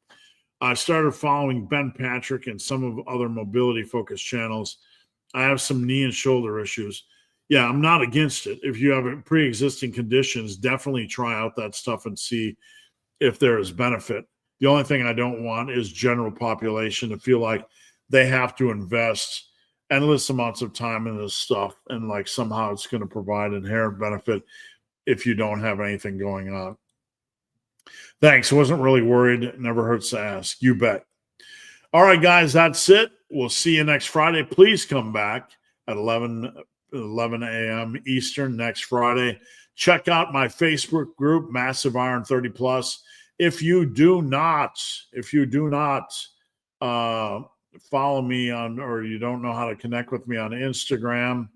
I started following Ben Patrick and some of other mobility-focused channels. I have some knee and shoulder issues. Yeah, I'm not against it. If you have pre-existing conditions, definitely try out that stuff and see if there is benefit. The only thing I don't want is general population to feel like they have to invest endless amounts of time in this stuff, and like somehow it's going to provide inherent benefit if you don't have anything going on. Thanks. Wasn't really worried. Never hurts to ask. You bet. All right, guys, that's it. We'll see you next Friday. Please come back at 11 a.m. Eastern next Friday. Check out my Facebook group, Massive Iron 30 Plus. If you do not follow me on, or you don't know how to connect with me on Instagram,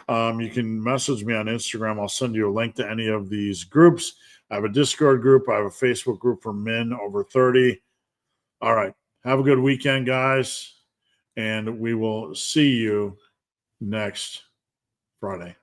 you can message me on Instagram. I'll send you a link to any of these groups. I have a Discord group. I have a Facebook group for men over 30. All right. Have a good weekend, guys. And we will see you next Friday.